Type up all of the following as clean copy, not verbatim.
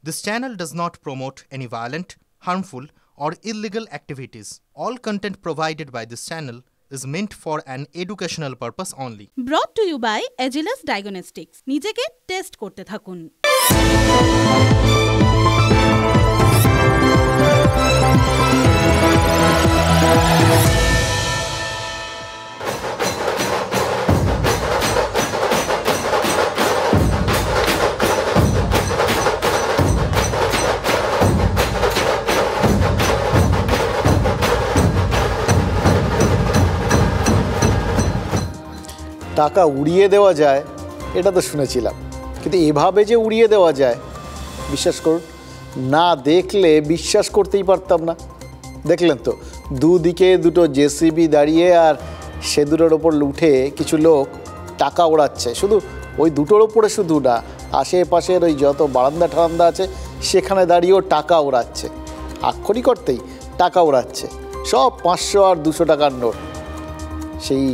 This channel does not promote any violent, harmful, or illegal activities. All content provided by this channel is meant for an educational purpose only. Brought to you by Agilus Diagnostics. নিজেকে test করতে থাকুন। টাকা উড়িয়ে দেওয়া যায় এটা তো শুনেছিলাম, কিন্তু এভাবে যে উড়িয়ে দেওয়া যায় বিশ্বাস করুন, না দেখলে বিশ্বাস করতেই পারতাম না। দেখলেন তো, দুদিকে দুটো জেসিবি দাঁড়িয়ে, আর সে দুটোর ওপর উঠে কিছু লোক টাকা ওড়াচ্ছে। শুধু ওই দুটোর ওপরে শুধু না, আশেপাশের ওই যত বারান্দা ঠারান্দা আছে সেখানে দাঁড়িয়েও টাকা ওড়াচ্ছে। আক্ষরিক অর্থেই টাকা ওড়াচ্ছে, সব 500 আর 200 টাকার নোট। সেই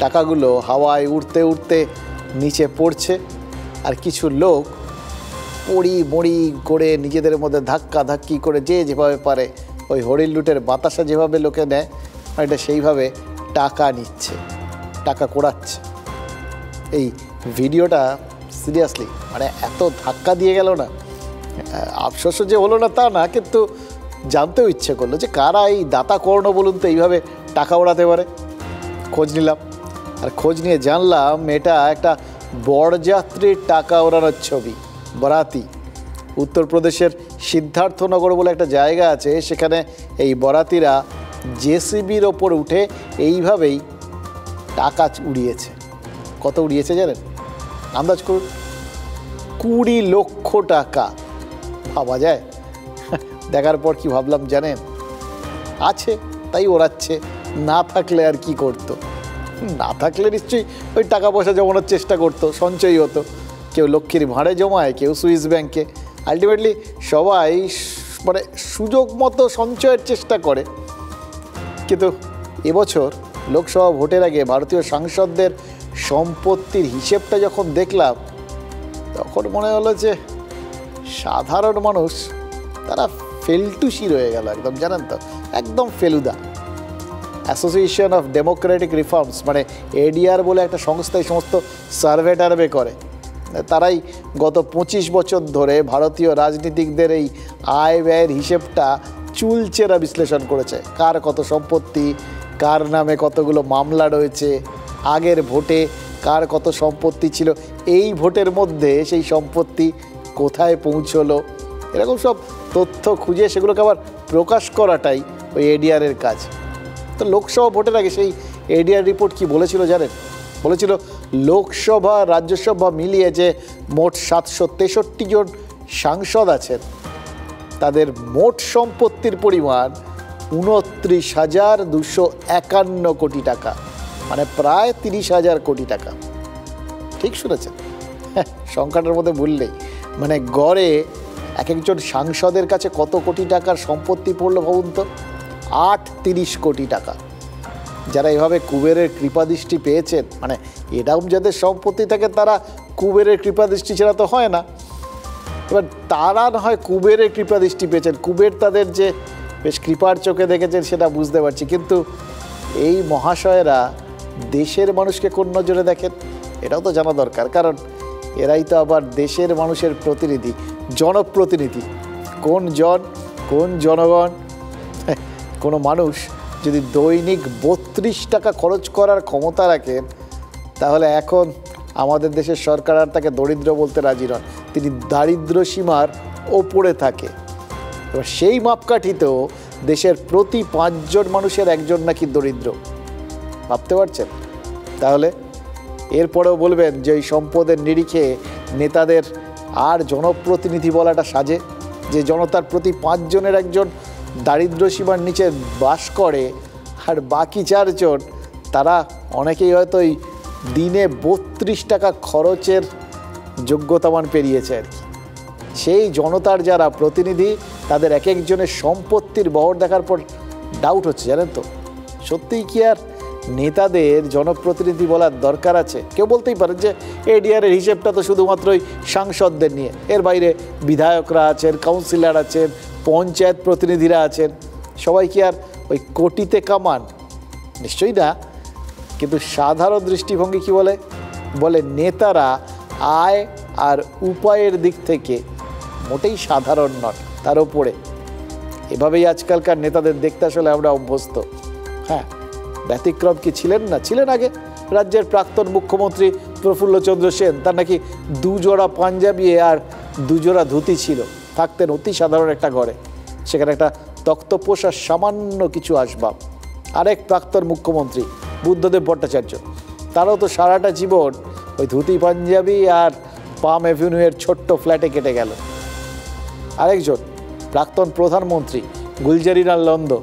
টাকাগুলো হাওয়ায় উড়তে উড়তে নিচে পড়ছে, আর কিছু লোক পড়ি মড়ি করে নিজেদের মধ্যে ধাক্কা ধাক্কি করে যে যেভাবে পারে, ওই হরিণ লুটের বাতাসা যেভাবে লোকে নেয় এটা সেইভাবে টাকা নিচ্ছে, টাকা কোড়াচ্ছে। এই ভিডিওটা সিরিয়াসলি মানে এত ধাক্কা দিয়ে গেল না, আফসোস যে হলো না তা না, কিন্তু জানতেও ইচ্ছে করলো যে কারা এই দাতা কর্ণ বলুন তো এইভাবে টাকা ওড়াতে পারে। খোঁজ নিলাম, আর খোঁজ নিয়ে জানলাম এটা একটা বরযাত্রীর টাকা ওড়ানোর ছবি। বরাতি উত্তরপ্রদেশের সিদ্ধার্থনগর বলে একটা জায়গা আছে, সেখানে এই বরাতিরা জেসিবির ওপর উঠে এইভাবেই টাকা উড়িয়েছে। কত উড়িয়েছে জানেন? আন্দাজ করুন, 20 লক্ষ টাকা। ভাবা যায়? দেখার পর কি ভাবলাম জানেন? আছে তাই ওড়াচ্ছে, না থাকলে আর কি করতো? না থাকলে নিশ্চয়ই ওই টাকা পয়সা জমানোর চেষ্টা করতো, সঞ্চয় হতো। কেউ লক্ষ্মীর ভাঁড়ে জমায়, কেউ সুইস ব্যাংকে। আলটিমেটলি সবাই মানে সুযোগ মতো সঞ্চয়ের চেষ্টা করে। কিন্তু এবছর লোকসভা ভোটের আগে ভারতীয় সাংসদদের সম্পত্তির হিসেবটা যখন দেখলাম, তখন মনে হলো যে সাধারণ মানুষ তারা ফেলটুসি রয়ে গেল একদম, জানেন তো, একদম Feluda. Association of Democratic reforms মানে এডিআর বলে একটা সংস্থা এই সমস্ত সার্ভে টার্ভে করে। তারাই গত 25 বছর ধরে ভারতীয় রাজনীতিকদের এই আয় ব্যয়ের হিসেবটা চুলচেরা বিশ্লেষণ করেছে। কার কত সম্পত্তি, কার নামে কতগুলো মামলা রয়েছে, আগের ভোটে কার কত সম্পত্তি ছিল, এই ভোটের মধ্যে সেই সম্পত্তি কোথায় পৌঁছলো, এরকম সব তথ্য খুঁজে সেগুলোকে আবার প্রকাশ করাটাই ওই এডিআরের কাজ। তো লোকসভা ভোটের আগে সেই এডিআর রিপোর্ট কি বলেছিল জানেন? বলেছিল লোকসভা রাজ্যসভা মিলিয়ে যে মোট 763 জন সাংসদ আছেন, তাদের মোট সম্পত্তির পরিমাণ 29,251 কোটি টাকা, মানে প্রায় 30,000 কোটি টাকা। ঠিক শুনেছেন, সংখ্যাটার মধ্যে বললেই মানে গড়ে এক একজন সাংসদের কাছে কত কোটি টাকার সম্পত্তি পড়লো ভাবুন তো, 38 কোটি টাকা। যারা এভাবে কুবেরের কৃপাদৃষ্টি পেয়েছেন, মানে এরকম যাদের সম্পত্তি থাকে তারা কুবেরের কৃপাদৃষ্টি ছাড়া তো হয় না। এবার তারা না হয় কুবেরের কৃপাদৃষ্টি পেয়েছেন, কুবের তাদের যে বেশ কৃপার চোখে দেখেছেন সেটা বুঝতে পারছি, কিন্তু এই মহাশয়েরা দেশের মানুষকে কোন নজরে দেখেন এটাও তো জানা দরকার। কারণ এরাই তো আবার দেশের মানুষের প্রতিনিধি, জনপ্রতিনিধি। কোন জন, কোন জনগণ? কোনো মানুষ যদি দৈনিক 32 টাকা খরচ করার ক্ষমতা রাখেন, তাহলে এখন আমাদের দেশের সরকার আর তাকে দরিদ্র বলতে রাজি নন, তিনি দারিদ্র সীমার ওপরে থাকে। এবার সেই মাপকাঠিতেও দেশের প্রতি 5 জন মানুষের একজন নাকি দরিদ্র। ভাবতে পারছেন? তাহলে এরপরেও বলবেন যে ওই সম্পদের নিরিখে নেতাদের আর জনপ্রতিনিধি বলাটা সাজে? যে জনতার প্রতি 5 জনের একজন দারিদ্র সীমার নিচে বাস করে, আর বাকি 4 জন তারা অনেকেই হয়তো ওই দিনে 32 টাকা খরচের যোগ্যতামান পেরিয়েছে আর কি। সেই জনতার যারা প্রতিনিধি, তাদের এক একজনের সম্পত্তির বহর দেখার পর ডাউট হচ্ছে, জানেন তো, সত্যিই কি আর নেতাদের জনপ্রতিনিধি বলার দরকার আছে? কেউ বলতেই পারে যে এডিআরের হিসেবটা তো শুধুমাত্রই সাংসদদের নিয়ে, এর বাইরে বিধায়করা আছেন, কাউন্সিলর আছেন, পঞ্চায়েত প্রতিনিধিরা আছেন, সবাই কি আর ওই কোটিতে কামান? নিশ্চয়ই না। কিন্তু সাধারণ দৃষ্টিভঙ্গি কি বলে? বলে নেতারা আয় আর উপায়ের দিক থেকে মোটেই সাধারণ নন, তার উপরে। এভাবেই আজকালকার নেতাদের দেখতে আসলে আমরা অভ্যস্ত। হ্যাঁ, ব্যতিক্রম কি ছিলেন না? ছিলেন আগে রাজ্যের প্রাক্তন মুখ্যমন্ত্রী প্রফুল্লচন্দ্র সেন। তার নাকি দুজোড়া পাঞ্জাবি আর দুজোড়া ধুতি ছিল, থাকতেন অতি সাধারণ একটা ঘরে, সেখানে একটা তক্তপোষ আর সামান্য কিছু আসবাব। আরেক প্রাক্তন মুখ্যমন্ত্রী বুদ্ধদেব ভট্টাচার্য, তারাও তো সারাটা জীবন ওই ধুতি পাঞ্জাবি আর পাম অ্যাভিনিউয়ের ছোট্ট ফ্ল্যাটে কেটে গেল। আরেকজন প্রাক্তন প্রধানমন্ত্রী গুলজারিলাল নন্দো,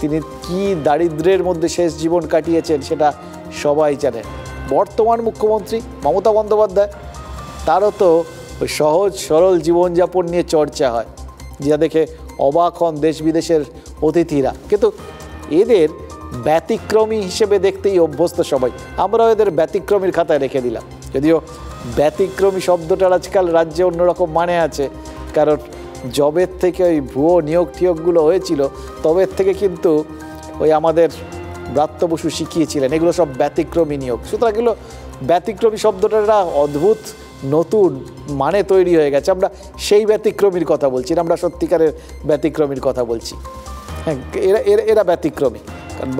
তিনি কি দারিদ্র্যের মধ্যে শেষ জীবন কাটিয়েছেন সেটা সবাই জানেন। বর্তমান মুখ্যমন্ত্রী মমতা বন্দ্যোপাধ্যায়, তারও তো ওই সহজ সরল জীবনযাপন নিয়ে চর্চা হয়, যা দেখে অবাক হন দেশ বিদেশের অতিথিরা। কিন্তু এদের ব্যতিক্রমী হিসেবে দেখতেই অভ্যস্ত সবাই, আমরাও এদের ব্যতিক্রমীর খাতায় রেখে দিলাম। যদিও ব্যতিক্রমী শব্দটার আজকাল রাজ্যে অন্যরকম মানে আছে, কারণ জবের থেকে ওই ভুয়ো নিয়োগ টিয়োগগুলো হয়েছিল, তবের থেকে কিন্তু ওই আমাদের ব্রাত্য বসু শিখিয়েছিলেন এগুলো সব ব্যতিক্রমী নিয়োগ। সুতরাং এগুলো ব্যতিক্রমী শব্দটার একটা অদ্ভুত নতুন মানে তৈরি হয়ে গেছে। আমরা সেই ব্যতিক্রমীর কথা বলছি না, আমরা সত্যিকারের ব্যতিক্রমীর কথা বলছি। হ্যাঁ, এরা ব্যতিক্রমী, কারণ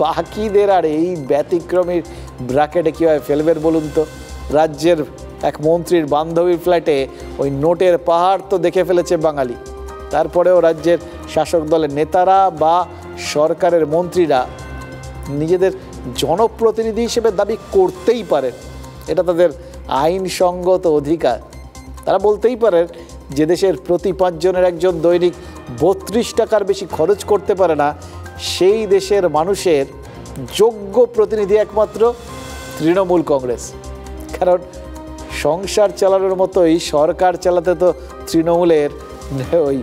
বাকিদের আর এই ব্যতিক্রমীর ব্র্যাকেটে কীভাবে ফেলবেন বলুন তো? রাজ্যের এক মন্ত্রীর বান্ধবীর ফ্ল্যাটে ওই নোটের পাহাড় তো দেখে ফেলেছে বাঙালি, তারপরেও রাজ্যের শাসক দলের নেতারা বা সরকারের মন্ত্রীরা নিজেদের জনপ্রতিনিধি হিসেবে দাবি করতেই পারেন, এটা তাদের আইনসঙ্গত অধিকার। তারা বলতেই পারেন যে দেশের প্রতি 5 জনের একজন দৈনিক 32 টাকার বেশি খরচ করতে পারে না, সেই দেশের মানুষের যোগ্য প্রতিনিধি একমাত্র তৃণমূল কংগ্রেস। কারণ সংসার চালানোর মতোই সরকার চালাতে তো তৃণমূলের ওই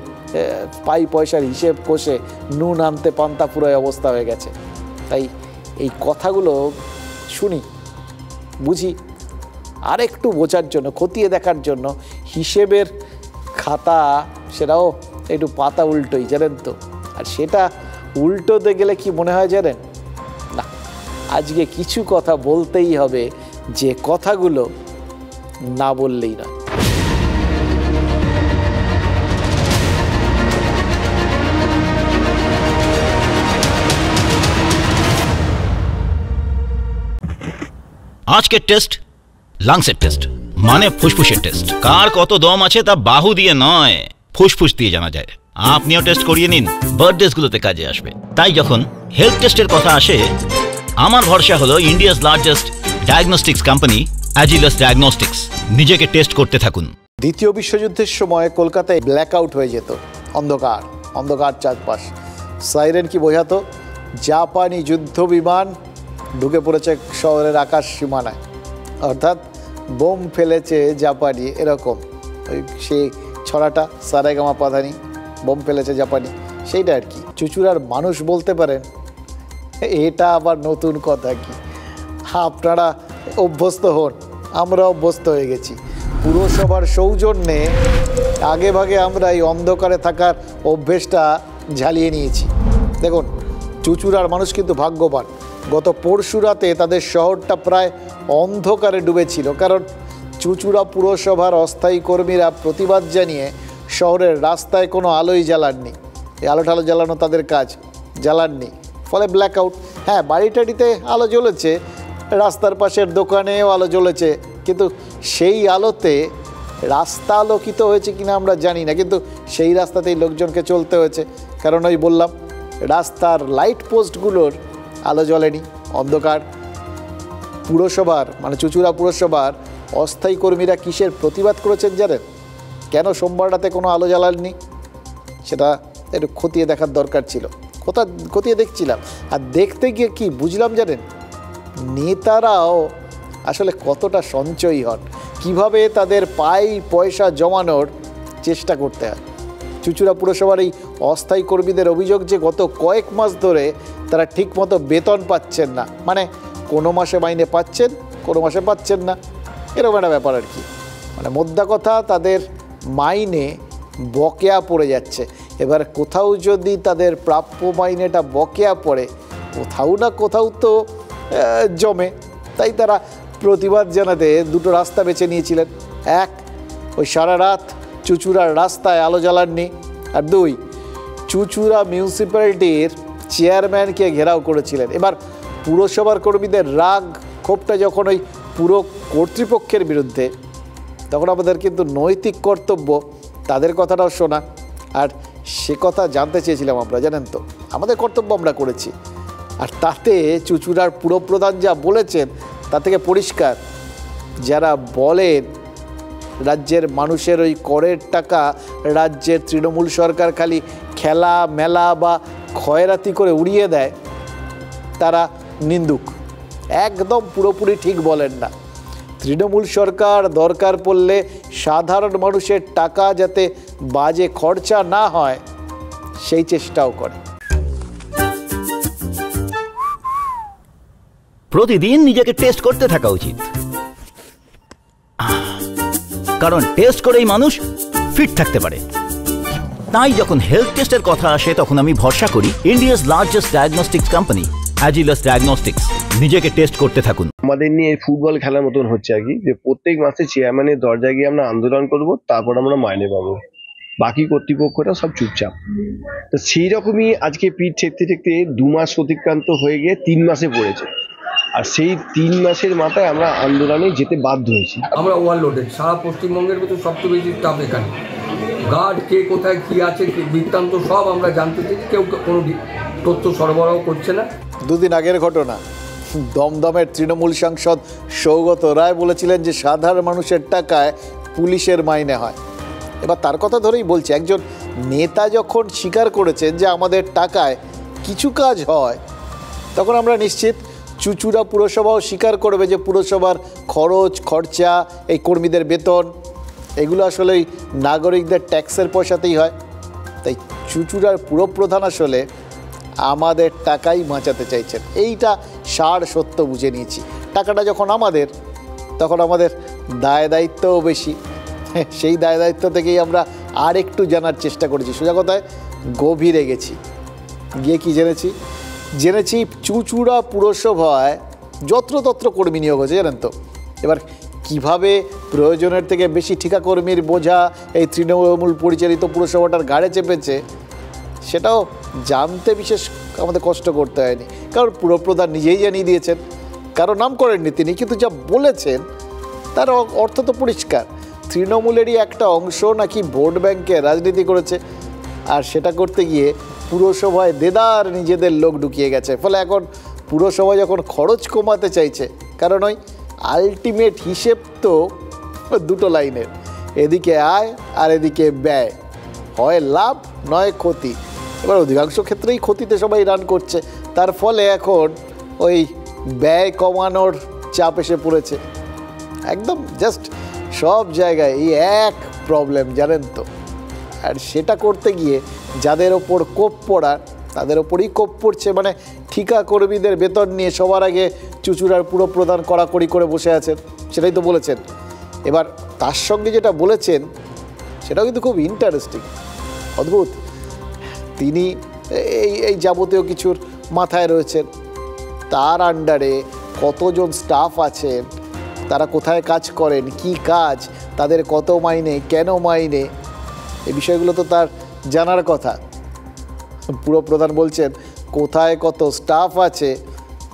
পাই পয়সার হিসেব কষে নুন আনতে পান্তা পুরো অবস্থা হয়ে গেছে। তাই এই কথাগুলো শুনি, বুঝি, আর একটু বোঝার জন্য, খতিয়ে দেখার জন্য হিসেবের খাতা সেটাও একটু পাতা উল্টোই, জানেন তো। আর সেটা উল্টোতে গেলে কি মনে হয় জানেন? না, আজকে কিছু কথা বলতেই হবে, যে কথাগুলো না বললেই নয়। আজকের টেস্ট লাংসের টেস্ট, মানে ফুসফুসের টেস্ট। কার কত দম আছে তা বাহু দিয়ে নয়, ফুসফুস দিয়ে জানা যায়। আপনিও টেস্ট করিয়ে নিন, বার্থডেসগুলোতে কাজে আসবে। তাই যখন হেলথ টেস্টের কথা আসে, আমার ভরসা হলো India's largest diagnostics company Agilus diagnostics. নিজেকে টেস্ট করতে থাকুন। দ্বিতীয় বিশ্বযুদ্ধের সময় কলকাতায় ব্ল্যাক আউট হয়ে যেত, অন্ধকার চারপাশ। সাইরেন কি বোঝাতো? জাপানি যুদ্ধ বিমান ঢুকে পড়েছে শহরের আকাশ সীমানায়, অর্থাৎ বোম ফেলেছে জাপানি, এরকম ওই সেই ছড়াটা সারেগামা পাধানি, বোম ফেলেছে জাপানি, সেইটা আর কি। চুচুড়ার মানুষ বলতে পারেন এটা আবার নতুন কথা কি? আপনারা অভ্যস্ত হন, আমরা অভ্যস্ত হয়ে গেছি। পুরসভার সৌজন্যে আগে ভাগে আমরা এই অন্ধকারে থাকার অভ্যেসটা ঝালিয়ে নিয়েছি। দেখুন, চুচুড়ার মানুষ কিন্তু ভাগ্যবান। গত পরশু রাতে তাদের শহরটা প্রায় অন্ধকারে ডুবেছিল, কারণ চুচুড়া পুরসভার অস্থায়ী কর্মীরা প্রতিবাদ জানিয়ে শহরের রাস্তায় কোনো আলোই জ্বালাননি। এই আলো টালো জ্বালানো তাদের কাজ, জ্বালাননি, ফলে ব্ল্যাক আউট। হ্যাঁ, বাড়িটাড়িতে আলো জ্বলেছে, রাস্তার পাশের দোকানেও আলো জ্বলেছে, কিন্তু সেই আলোতে রাস্তা আলোকিত হয়েছে কিনা আমরা জানি না, কিন্তু সেই রাস্তাতেই লোকজনকে চলতে হয়েছে। কারণ ওই বললাম, রাস্তার লাইট পোস্টগুলোর আলো জ্বলেনি, অন্ধকার। পুরসভার মানে চুচুড়া পুরসভার অস্থায়ী কর্মীরা কিসের প্রতিবাদ করেছেন জানেন? কেন সোমবার রাতে কোনো আলো জ্বালাননি সেটা একটু খতিয়ে দেখার দরকার ছিল। খতিয়ে দেখছিলাম, আর দেখতে গিয়ে কি বুঝলাম জানেন? নেতারাও আসলে কতটা সঞ্চয়ী হন, কিভাবে তাদের পয়সা জমানোর চেষ্টা করতে হয়। চুঁচুড়া পুরসভার এই অস্থায়ী কর্মীদের অভিযোগ যে গত কয়েক মাস ধরে তারা ঠিকমতো বেতন পাচ্ছেন না, মানে কোনো মাসে মাইনে পাচ্ছেন, কোনো মাসে পাচ্ছেন না, এরকম একটা ব্যাপার আর কি। মানে মোদ্দা কথা তাদের মাইনে বকেয়া পড়ে যাচ্ছে। এবার কোথাও যদি তাদের প্রাপ্য মাইনেটা বকেয়া পড়ে, কোথাও না কোথাও তো জমে। তাই তারা প্রতিবাদ জানাতে দুটো রাস্তা বেছে নিয়েছিলেন। এক, ওই সারা রাত চুঁচুড়ার রাস্তায় আলো জ্বালাননি, আর দুই, চুঁচুড়া মিউনিসিপ্যালিটির চেয়ারম্যানকে ঘেরাও করেছিলেন। এবার পুরসভার কর্মীদের রাগ ক্ষোভটা যখন ওই পুরো কর্তৃপক্ষের বিরুদ্ধে, তখন আমাদের কিন্তু নৈতিক কর্তব্য তাদের কথাটাও শোনা। আর সে কথা জানতে চেয়েছিলাম আমরা, জানেন তো, আমাদের কর্তব্য আমরা করেছি। আর তাতে চুঁচুড়ার পুরপ্রধান যা বলেছেন তা থেকে পরিষ্কার, যারা বলেন রাজ্যের মানুষের ওই করের টাকা রাজ্যের তৃণমূল সরকার খালি খেলা মেলা বা খয়রাতি করে উড়িয়ে দেয়, তারা নিন্দুক। একদম পুরোপুরি ঠিক বলেন না। তৃণমূল সরকার দরকার পড়লে সাধারণ মানুষের টাকা যাতে বাজে খরচা না হয় সেই চেষ্টাও করে। প্রতিদিন নিজেকে টেস্ট করতে থাকা উচিত, কারণ টেস্ট করেই মানুষ ফিট থাকতে পারে। তাই যখন হেলথ টেস্টের কথা আসে তখন আমি ভরসা করি India's largest diagnostics company Agilus diagnostics. নিজেকে টেস্ট করতে থাকুন। আমাদের নিয়ে ফুটবল খেলার মতন হচ্ছে আর কি, যে প্রত্যেক মাসে চেয়ারম্যানের দরজায় গিয়ে আমরা আন্দোলন করব, তারপর আমরা মাইনে পাবো। বাকি কর্তৃপক্ষরা সব চুপচাপ। তো সেই রকমই আজকে পিঠ ঠেকতে ঠেকতে 2 মাস অতিক্রান্ত হয়ে গিয়ে 3 মাসে পড়েছে। আর সেই 3 মাসের মাথায় আমরা আন্দোলনে যেতে বাধ্য হয়েছি। আমরা ওভারলোডেড, সারা পশ্চিমবঙ্গের ভিতরে সবচেয়ে বেশি স্টাফ এখানে। গার্ড কে কোথায় কী আছে বৃত্তান্ত সব আমরা জানতে চাই, কেউ কোনো তথ্য সরবরাহ করছে না। দুদিন আগের ঘটনা, দমদমের তৃণমূল সাংসদ সৌগত রায় বলেছিলেন যে সাধারণ মানুষের টাকায় পুলিশের মাইনে হয়। এবার তার কথা ধরেই বলছি, একজন নেতা যখন স্বীকার করেছেন যে আমাদের টাকায় কিছু কাজ হয়, তখন আমরা নিশ্চিত চুঁচুড়া পুরসভাও স্বীকার করবে যে পুরসভার খরচ খরচা, এই কর্মীদের বেতন, এগুলো আসলে নাগরিকদের ট্যাক্সের পয়সাতেই হয়। তাই চুঁচুড়ার পুরপ্রধান আসলে আমাদের টাকাই বাঁচাতে চাইছেন, এইটা সার সত্য বুঝে নিয়েছি। টাকাটা যখন আমাদের, তখন আমাদের দায় দায়িত্বও বেশি। সেই দায় দায়িত্ব থেকেই আমরা আর একটু জানার চেষ্টা করেছি। সোজা কথায় গভীরে গেছি, গিয়ে কি জেনেছি চুঁচুড়া পুরসভায় যত্রতত্র কর্মী নিয়োগ হয়েছে, জানেন তো। এবার কিভাবে প্রয়োজনের থেকে বেশি ঠিকাকর্মীর বোঝা এই তৃণমূল পরিচালিত পুরসভাটার ঘাড়ে চেপেছে, সেটাও জানতে বিশেষ আমাদের কষ্ট করতে হয়নি, কারণ পুরপ্রধান নিজেই জানিয়ে দিয়েছেন। কারো নাম করেননি তিনি, কিন্তু যা বলেছেন তার অর্থ তো পরিষ্কার। তৃণমূলেরই একটা অংশ নাকি ভোট ব্যাংকে রাজনীতি করেছে, আর সেটা করতে গিয়ে পুরসভায় দেদার নিজেদের লোক ঢুকিয়ে গেছে। ফলে এখন পুরসভা যখন খরচ কমাতে চাইছে, কারণ ওই আলটিমেট হিসেব তো দুটো লাইনের, এদিকে আয় আর এদিকে ব্যয়, হয় লাভ নয় ক্ষতি। এবার অধিকাংশ ক্ষেত্রেই ক্ষতিতে সবাই রান করছে, তার ফলে এখন ওই ব্যয় কমানোর চাপ এসে পড়েছে। একদম জাস্ট সব জায়গায় এই এক প্রবলেম, জানেন তো। আর সেটা করতে গিয়ে যাদের ওপর কোপ পড়ার তাদের ওপরই কোপ পড়ছে। মানে ঠিকা কর্মীদের বেতন নিয়ে সবার আগে চুঁচুড়ার পুরপ্রধান কড়াকড়ি করে বসে আছেন, সেটাই তো বলেছেন। এবার তার সঙ্গে যেটা বলেছেন সেটাও কিন্তু খুব ইন্টারেস্টিং, অদ্ভুত। তিনি এই যাবতীয় কিছুর মাথায় রয়েছেন, তার আন্ডারে কতজন স্টাফ আছেন, তারা কোথায় কাজ করেন, কি কাজ, তাদের কত মাইনে, কেন মাইনে, এই বিষয়গুলো তো তার জানার কথা। পুরপ্রধান বলছেন কোথায় কত স্টাফ আছে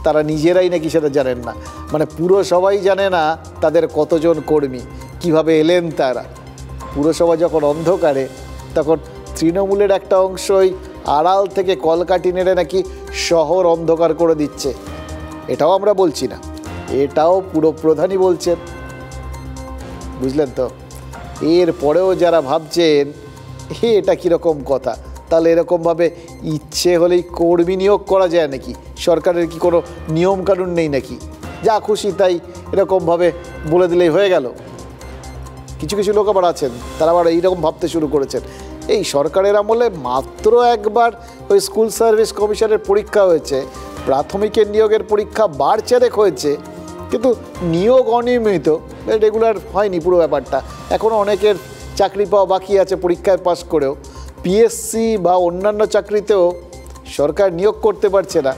তারা নিজেরাই নাকি সেটা জানেন না। মানে পুরসভাই জানে না তাদের কতজন কর্মী, কিভাবে এলেন তারা। পুরসভা যখন অন্ধকারে, তখন তৃণমূলের একটা অংশই আড়াল থেকে কলকাঠি নেড়ে নাকি শহর অন্ধকার করে দিচ্ছে। এটাও আমরা বলছি না, এটাও পুরপ্রধানই বলছেন, বুঝলেন তো। এরপরেও যারা ভাবছেন এটা কীরকম কথা, তাহলে এরকমভাবে ইচ্ছে হলেই কর্মী নিয়োগ করা যায় নাকি? সরকারের কি কোনো নিয়মকানুন নেই নাকি? যা খুশি তাই এরকমভাবে বলে দিলেই হয়ে গেল? কিছু কিছু লোক আবার আছেন, তারা আবার এইরকম ভাবতে শুরু করেছেন এই সরকারের আমলে মাত্র একবার ওই স্কুল সার্ভিস কমিশনের পরীক্ষা হয়েছে, প্রাথমিকের নিয়োগের পরীক্ষা বারচারেক হয়েছে, কিন্তু নিয়োগ অনিয়মিত, রেগুলার হয়নি পুরো ব্যাপারটা। এখনও অনেকের চাকরি পাওয়া বাকি আছে পরীক্ষায় পাস করেও। পিএসসি বা অন্যান্য চাকরিতেও সরকার নিয়োগ করতে পারছে না।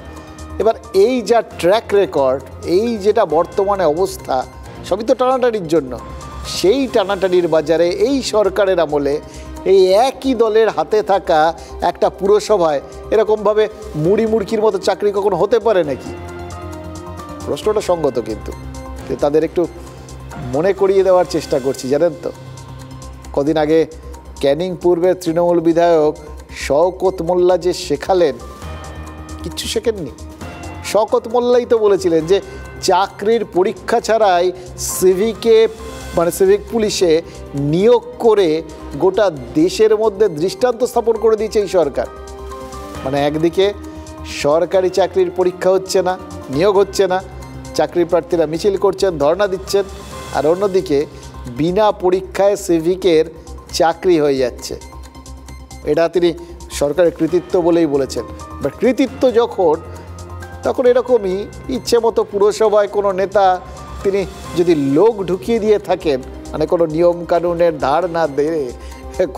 এবার এই যা ট্র্যাক রেকর্ড, এই যেটা বর্তমানে অবস্থা, সবই তো টানাটানির জন্য। সেই টানাটানির বাজারে এই সরকারের আমলে এই একই দলের হাতে থাকা একটা পুরসভায় এরকমভাবে মুড়ি মুড়কির মতো চাকরি কখনো হতে পারে নাকি? প্রশ্নটা সঙ্গত, কিন্তু তাদের একটু মনে করিয়ে দেওয়ার চেষ্টা করছি। জানেন তো, কদিন আগে ক্যানিং পূর্বের তৃণমূল বিধায়ক শওকত মোল্লা যে শেখালেন, কিচ্ছু শেখেননি। শওকত মোল্লাই তো বলেছিলেন যে চাকরির পরীক্ষা ছাড়াই সিভিক পুলিশে নিয়োগ করে গোটা দেশের মধ্যে দৃষ্টান্ত স্থাপন করে দিয়েছে এই সরকার। মানে একদিকে সরকারি চাকরির পরীক্ষা হচ্ছে না, নিয়োগ হচ্ছে না, চাকরি প্রার্থীরা মিছিল করছেন, ধর্ণা দিচ্ছেন, আর অন্যদিকে বিনা পরীক্ষায় সিভিকের চাকরি হয়ে যাচ্ছে। এটা তিনি সরকারের কৃতিত্ব বলেই বলেছেন। বাট কৃতিত্ব তখন এরকমই ইচ্ছে মতো পুরসভায় কোনো নেতা তিনি যদি লোক ঢুকিয়ে দিয়ে থাকেন, মানে কোনো নিয়ম কানুনের ধার না দিয়ে,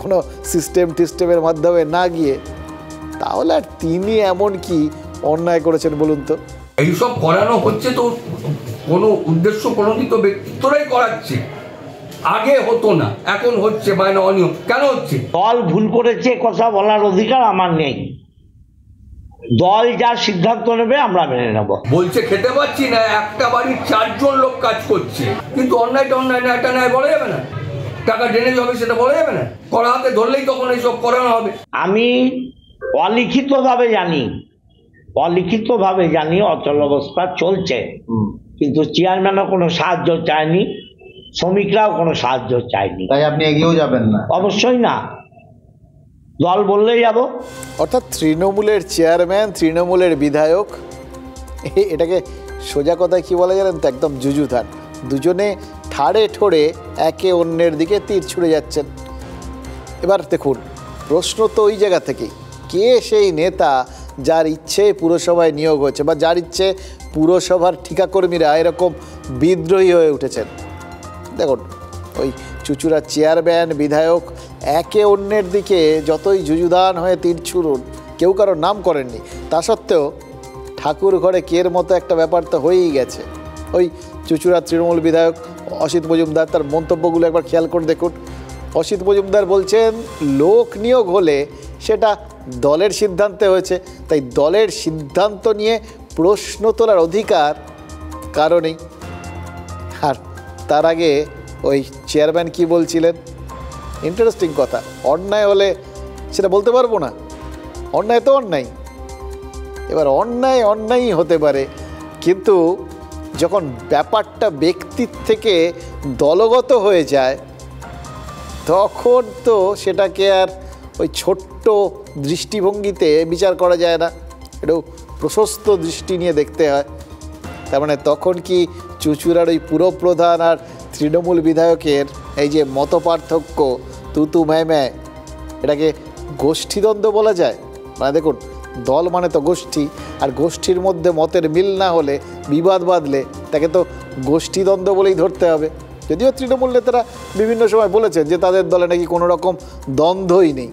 কোনো টিস্টেমের মাধ্যমে না গিয়ে, তাহলে আর তিনি এমন কি অন্যায় করেছেন বলুন তো? এইসব করানো হচ্ছে তো কোনো উদ্দেশ্য প্রণোদিত ব্যক্তিত্বরাই করাচ্ছে। আগে হতো না, এখন হচ্ছে, মানে অনিয়ম কেন হচ্ছে? দল ভুল করেছে কথা বলার অধিকার আমার নেই। দল যা সিদ্ধান্ত নেবে আমরা মেনে নেব। বলছে খেতে পাচ্ছি না, একটা বাড়ির 4 জন লোক কাজ করছে, কিন্তু অন্যায়টা অন্যায় না, এটা নয় বলা যাবে না। টাকা ড্রেনেজ হবে সেটা বলা যাবে না, করা হাতে ধরলেই তখন এইসব করানো হবে। আমি অলিখিতভাবে জানি অচল অবস্থা চলছে, কিন্তু চেয়ারম্যানও কোনো সাহায্য চায়নি, শ্রমিকরাও কোনো সাহায্য চায়নি। তাই আপনি এগিয়েও যাবেন না? অবশ্যই না, দল বললেই যাব। অর্থাৎ তৃণমূলের চেয়ারম্যান, তৃণমূলের বিধায়ক, এটাকে সোজা কথায় কী বলা জানেন তো, একদম যুযুধান। দুজনে ঠাড়ে ঠোড়ে একে অন্যের দিকে তীর ছুঁড়ে যাচ্ছেন। এবার দেখুন, প্রশ্ন তো ওই জায়গা থেকেই, কে সেই নেতা যার ইচ্ছে পুরসভায় নিয়োগ হয়েছে, বা যার ইচ্ছে পুরসভার ঠিকাকর্মীরা এরকম বিদ্রোহী হয়ে উঠেছেন? দেখুন, ওই চুচুড়ার চেয়ারম্যান, বিধায়ক একে অন্যের দিকে যতই যুযুধান হয়ে তীর ছুড়ুন, কেউ কারোর নাম করেননি, তা সত্ত্বেও ঠাকুর ঘরে কের মতো একটা ব্যাপার তো হয়েই গেছে। ওই চুচুড়ার তৃণমূল বিধায়ক অসিত মজুমদার, তার মন্তব্যগুলো একবার খেয়াল করে দেখুন। অসিত মজুমদার বলছেন লোক নিয়োগ হলে সেটা দলের সিদ্ধান্তে হয়েছে, তাই দলের সিদ্ধান্ত নিয়ে প্রশ্ন তোলার অধিকার কারণেই। আর তার আগে ওই চেয়ারম্যান কি বলছিলেন, ইন্টারেস্টিং কথা, অন্যায় হলে সেটা বলতে পারবো না, অন্যায় তো অন্যায়। এবার অন্যায়ই হতে পারে, কিন্তু যখন ব্যাপারটা ব্যক্তির থেকে দলগত হয়ে যায়, তখন তো সেটাকে আর ওই ছোট্ট দৃষ্টিভঙ্গিতে বিচার করা যায় না, একটু প্রশস্ত দৃষ্টি নিয়ে দেখতে হয়। তার মানে তখন কি চুচুড়ার ওই পুরপ্রধান আর তৃণমূল বিধায়কের এই যে মত পার্থক্য, তুতু ম্যায়, এটাকে গোষ্ঠীদ্বন্দ্ব বলা যায়? মানে দেখুন, দল মানে তো গোষ্ঠী, আর গোষ্ঠীর মধ্যে মতের মিল না হলে, বিবাদ বাঁধলে, তাকে তো গোষ্ঠীদ্বন্দ্ব বলেই ধরতে হবে। যদিও তৃণমূল নেতারা বিভিন্ন সময় বলেছেন যে তাদের দলে নাকি কোনো রকম দ্বন্দ্বই নেই,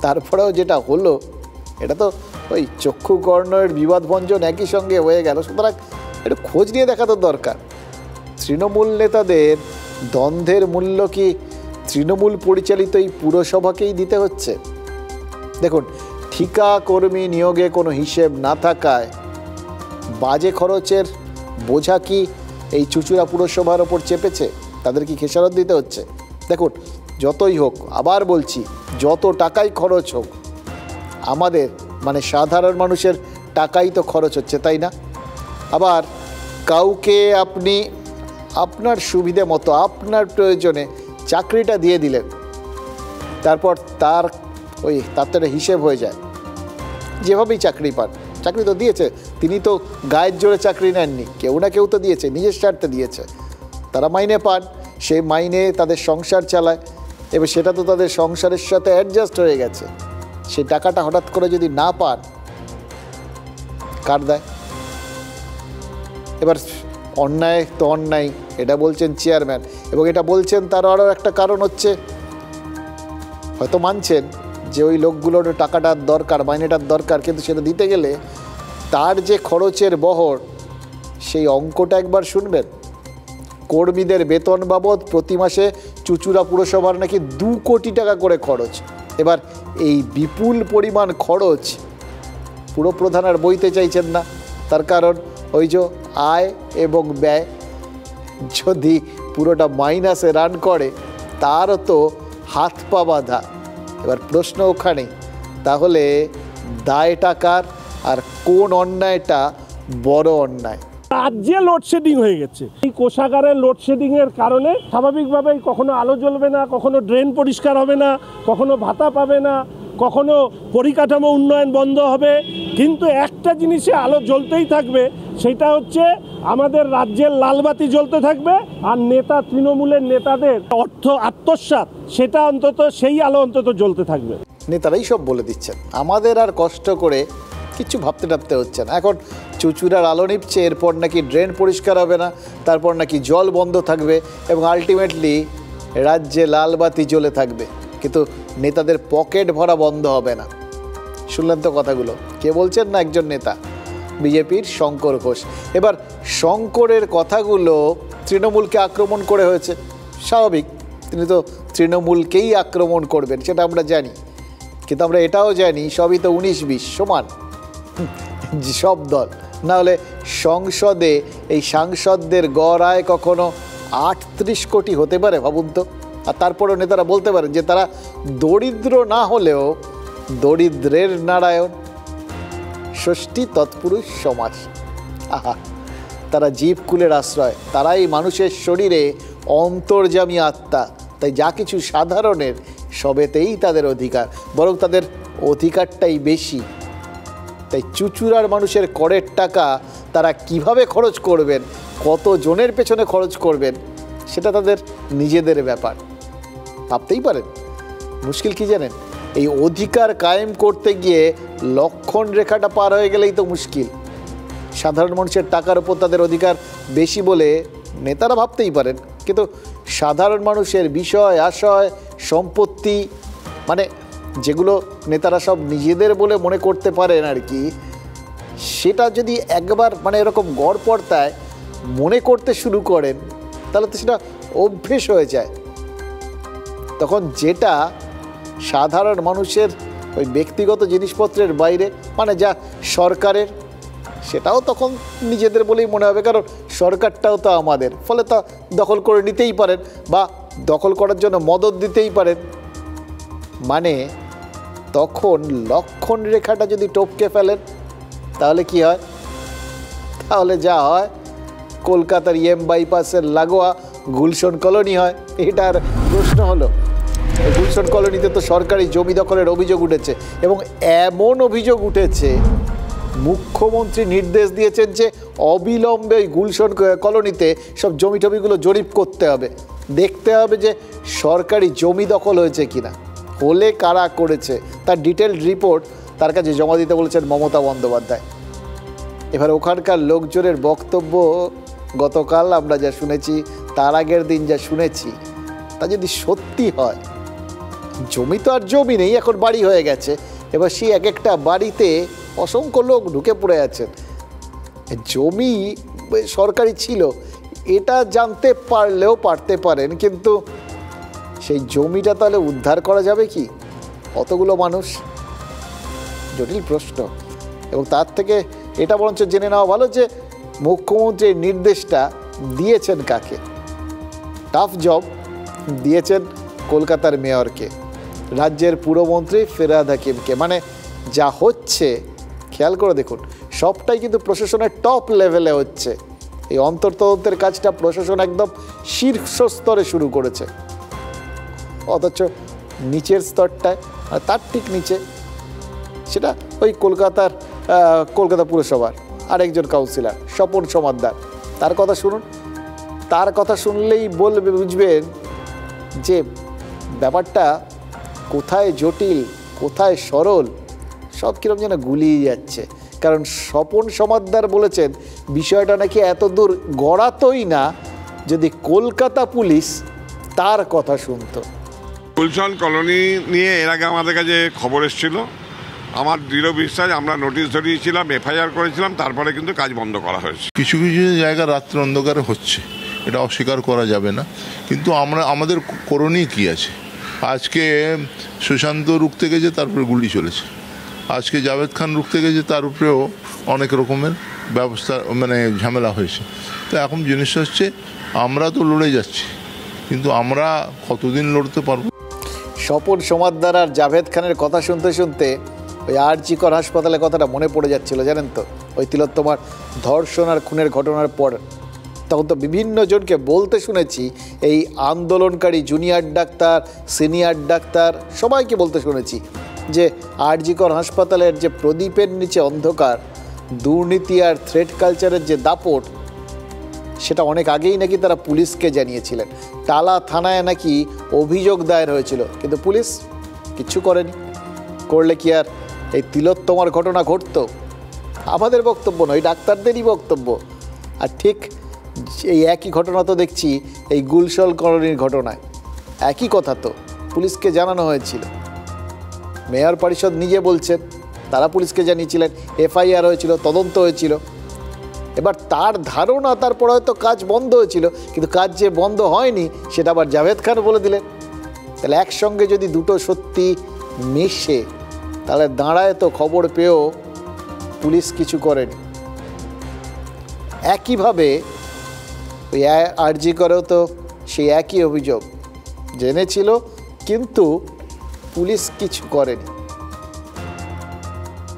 তারপরেও যেটা হলো, এটা তো ওই চক্ষু কর্ণের বিবাদ ভঞ্জন একই সঙ্গে হয়ে গেল। সুতরাং একটু খোঁজ নিয়ে দেখা তো দরকার। তৃণমূল নেতাদের দ্বন্দ্বের মূল্য কি তৃণমূল পরিচালিত এই পুরসভাকেই দিতে হচ্ছে? দেখুন, ঠিকা কর্মী নিয়োগে কোনো হিসেব না থাকায় বাজে খরচের বোঝা কি এই চুচুড়া পুরসভার ওপর চেপেছে? তাদের কি খেসারত দিতে হচ্ছে? দেখুন, যতই হোক, আবার বলছি, যত টাকাই খরচ হোক, আমাদের মানে সাধারণ মানুষের টাকাই তো খরচ হচ্ছে, তাই না? আবার কাউকে আপনি আপনার সুবিধে মতো, আপনার প্রয়োজনে চাকরিটা দিয়ে দিলেন, তারপর তার তো হিসেব হয়ে যায়। যেভাবেই চাকরি পান, চাকরি তো দিয়েছে, তিনি তো গায়ের জোরে চাকরি নেননি, কেউ না কেউ তো দিয়েছে, নিজের স্বার্থে দিয়েছে, তারা মাইনে পান, সেই মাইনে তাদের সংসার চালায়। এবার সেটা তো তাদের সংসারের সাথে অ্যাডজাস্ট হয়ে গেছে, সেই টাকাটা হঠাৎ করে যদি না পান, কার দেয়? এবার অন্যায় তো অন্যায়, এটা বলছেন চেয়ারম্যান, এবং এটা বলছেন তার আরও একটা কারণ হচ্ছে, হয়তো মানছেন যে ওই লোকগুলোর টাকাটার দরকার, মাইনেটার দরকার, কিন্তু সেটা দিতে গেলে তার যে খরচের বহর, সেই অঙ্কটা একবার শুনবেন। কর্মীদের বেতন বাবদ প্রতি মাসে চুঁচুড়া পুরসভার নাকি 2 কোটি টাকা করে খরচ। এবার এই বিপুল পরিমাণ খরচ পুরো প্রধান আর বইতে চাইছেন না, তার কারণ ওই যে আয় এবং ব্যয় যদি পুরোটা মাইনাসে রান করে, তারও তো হাত পা বাঁধা। এবার প্রশ্ন ওখানেই, তাহলে দায় টাকার আর কোন অন্যায়টা বড় অন্যায়? রাজ্যে লোডশেডিং হয়ে গেছে। এই কোষাগারের লোডশেডিংয়ের কারণে স্বাভাবিকভাবেই কখনো আলো জ্বলবে না, কখনো ড্রেন পরিষ্কার হবে না, কখনো ভাতা পাবে না, কখনো পরিকাঠামো উন্নয়ন বন্ধ হবে, কিন্তু একটা জিনিসে আলো জ্বলতেই থাকবে, সেটা হচ্ছে আমাদের রাজ্যের লালবাতি জ্বলতে থাকবে, আর নেতা তৃণমূলের নেতাদের অর্থ আত্মসাৎ, সেটা অন্তত সেই আলো অন্তত জ্বলতে থাকবে। নেতারাই সব বলে দিচ্ছেন, আমাদের আর কষ্ট করে কিছু ভাবতে টাপতে হচ্ছে না। এখন চুচুড়ার আলো নিপছে, এরপর নাকি ড্রেন পরিষ্কার হবে না, তারপর নাকি জল বন্ধ থাকবে, এবং আলটিমেটলি রাজ্যে লালবাতি জ্বলে থাকবে, কিন্তু নেতাদের পকেট ভরা বন্ধ হবে না। শুনলেন তো কথাগুলো, কে বলছেন? না একজন নেতা, বিজেপির শঙ্কর ঘোষ। এবার শঙ্করের কথাগুলো তৃণমূলকে আক্রমণ করে হয়েছে, স্বাভাবিক, তিনি তো তৃণমূলকেই আক্রমণ করবেন সেটা আমরা জানি, কিন্তু আমরা এটাও জানি সবই তো 19-20 সমান, সব দল। না হলে সংসদে এই সাংসদদের গড় আয় কখনো 38 কোটি হতে পারে? ভাবুন তো। আর তারপরেও নেতারা বলতে পারেন যে তারা দরিদ্র না হলেও দরিদ্রের নারায়ণ, ষষ্ঠী তৎপুরুষ সমাস। আহা, তারা জীবকুলের আশ্রয়, তারাই মানুষের শরীরে অন্তর্যামী আত্মা, তাই যা কিছু সাধারণের সবেতেই তাদের অধিকার, বরং তাদের অধিকারটাই বেশি। তাই চুচুড়ার মানুষের করের টাকা তারা কিভাবে খরচ করবেন, কত জনের পেছনে খরচ করবেন, সেটা তাদের নিজেদের ব্যাপার। ভাবতেই পারেন মুশকিল কি জানেন? এই অধিকার কায়েম করতে গিয়ে লক্ষণ রেখাটা পার হয়ে গেলেই তো মুশকিল। সাধারণ মানুষের টাকার উপর তাদের অধিকার বেশি বলে নেতারা ভাবতেই পারেন, কিন্তু সাধারণ মানুষের বিষয় আশয় সম্পত্তি, মানে যেগুলো নেতারা সব নিজেদের বলে মনে করতে পারেন আর কি, সেটা যদি একবার মানে এরকম গড়পড়তায় মনে করতে শুরু করেন, তাহলে তো সেটা অভ্যেস হয়ে যায়। তখন যেটা সাধারণ মানুষের ওই ব্যক্তিগত জিনিসপত্রের বাইরে, মানে যা সরকারের, সেটাও তখন নিজেদের বলেই মনে হবে, কারণ সরকারটাও তো আমাদের, ফলে তা দখল করে নিতেই পারেন বা দখল করার জন্য মদত দিতেই পারেন। মানে তখন লক্ষণ রেখাটা যদি টপকে ফেলেন, তাহলে কি হয়? তাহলে যা হয়, কলকাতার বাইপাসের লাগোয়া গুলশন কলোনি হয়। এটার প্রশ্ন হলো, গুলশন কলোনিতে তো সরকারি জমি দখলের অভিযোগ উঠেছে, এবং এমন অভিযোগ উঠেছে মুখ্যমন্ত্রী নির্দেশ দিয়েছেন যে অবিলম্বে ওই গুলশন কলোনিতে সব জমি টমিগুলো জরিপ করতে হবে, দেখতে হবে যে সরকারি জমি দখল হয়েছে কিনা, হলে কারা করেছে তার ডিটেলড রিপোর্ট তার কাছে জমা দিতে বলেছেন মমতা বন্দ্যোপাধ্যায়। এবার ওখানকার লোকজনের বক্তব্য গতকাল আমরা যা শুনেছি, তার আগের দিন যা শুনেছি, তা যদি সত্যি হয়, জমি তো আর জমি নেই, এখন বাড়ি হয়ে গেছে। এবার সেই এক একটা বাড়িতে অসংখ্য লোক ঢুকে পড়ে আছেন। জমি সরকারি ছিল এটা জানতে পারলেও পারতে পারেন, কিন্তু সেই জমিটা তাহলে উদ্ধার করা যাবে কি? অতগুলো মানুষ, জটিল প্রশ্ন। এবং তার থেকে এটা বরঞ্চ জেনে নেওয়া ভালো যে মুখ্যমন্ত্রীর নির্দেশটা দিয়েছেন কাকে। টাফ জব দিয়েছেন কলকাতার মেয়রকে, রাজ্যের পুরমন্ত্রী ফিরহাদ হাকিমকে। মানে যা হচ্ছে খেয়াল করে দেখুন, সবটাই কিন্তু প্রশাসনের টপ লেভেলে হচ্ছে। এই অন্তর্তদন্তের কাজটা প্রশাসন একদম শীর্ষ স্তরে শুরু করেছে, অথচ নিচের স্তরটায়, তার ঠিক নিচে, সেটা ওই কলকাতা পুরসভার আরেকজন কাউন্সিলর স্বপন সমাদ্দার। তার কথা শুনুন, তার কথা শুনলেই বুঝবেন যে ব্যাপারটা কোথায় জটিল কোথায় সরল সব কিরকম যেন গুলিয়ে যাচ্ছে। কারণ স্বপন সমাদ্দার বলেছেন বিষয়টা নাকি এত দূর গড়াতই না যদি কলকাতা পুলিশ তার কথা শুনতো। গুলশান কলোনি নিয়ে এর আগে আমাদের কাছে খবর এসেছিল, আমার দৃঢ় বিশ্বাস, আমরা নোটিশ ধরিয়েছিলাম, এফআইআর করেছিলাম, তারপরে কিন্তু কাজ বন্ধ করা হয়েছে। কিছু কিছু জায়গা রাত্রে অন্ধকারে হচ্ছে, এটা অস্বীকার করা যাবে না, কিন্তু আমাদের করণীয় কী আছে? আজকে সুশান্ত রুখতে গেছে, তারপরে গুলি চলেছে। আজকে জাভেদ খান রুখতে গেছে, তার উপরেও অনেক রকমের ব্যবস্থা ঝামেলা হয়েছে। তো এখন জিনিসটা হচ্ছে আমরা তো লড়ে যাচ্ছি, কিন্তু আমরা কতদিন লড়তে পারবো? স্বপন সমাদ্দার আর জাভেদ খানের কথা শুনতে শুনতে ওই আরজি কর হাসপাতালের কথাটা মনে পড়ে যাচ্ছিল, জানেন তো? ওই তিলোত্তমার ধর্ষণ আর খুনের ঘটনার পর তখন তো বিভিন্ন জনকে বলতে শুনেছি, এই আন্দোলনকারী জুনিয়র ডাক্তার, সিনিয়র ডাক্তার সবাইকে বলতে শুনেছি যে আরজি কর হাসপাতালের যে প্রদীপের নিচে অন্ধকার, দুর্নীতি আর থ্রেট কালচারের যে দাপট, সেটা অনেক আগেই নাকি তারা পুলিশকে জানিয়েছিলেন। টালা থানায় নাকি অভিযোগ দায়ের হয়েছিল, কিন্তু পুলিশ কিচ্ছু করেনি। করলে কি আর এই তিলোত্তমার ঘটনা ঘটতো? আমাদের বক্তব্য নয়, ডাক্তারদেরই বক্তব্য। আর ঠিক এই একই ঘটনা তো দেখছি এই গুলশান কলোনির ঘটনায়, একই কথা তো পুলিশকে জানানো হয়েছিল। মেয়র পরিষদ নিজে বলছেন তারা পুলিশকে জানিয়েছিলেন, এফআইআর হয়েছিল, তদন্ত হয়েছিল। এবার তার ধারণা তারপর হয়তো কাজ বন্ধ হয়েছিল, কিন্তু কাজ যে বন্ধ হয়নি সেটা আবার জাভেদ খান বলে দিলেন। তাহলে একসঙ্গে যদি দুটো সত্যি মিশে তাহলে দাঁড়ায় তো খবর পেয়েও পুলিশ কিছু করেনি। একইভাবে ওই আরজি করেও তো সেই একই অভিযোগ, জেনেছিল কিন্তু পুলিশ কিছু করেনি।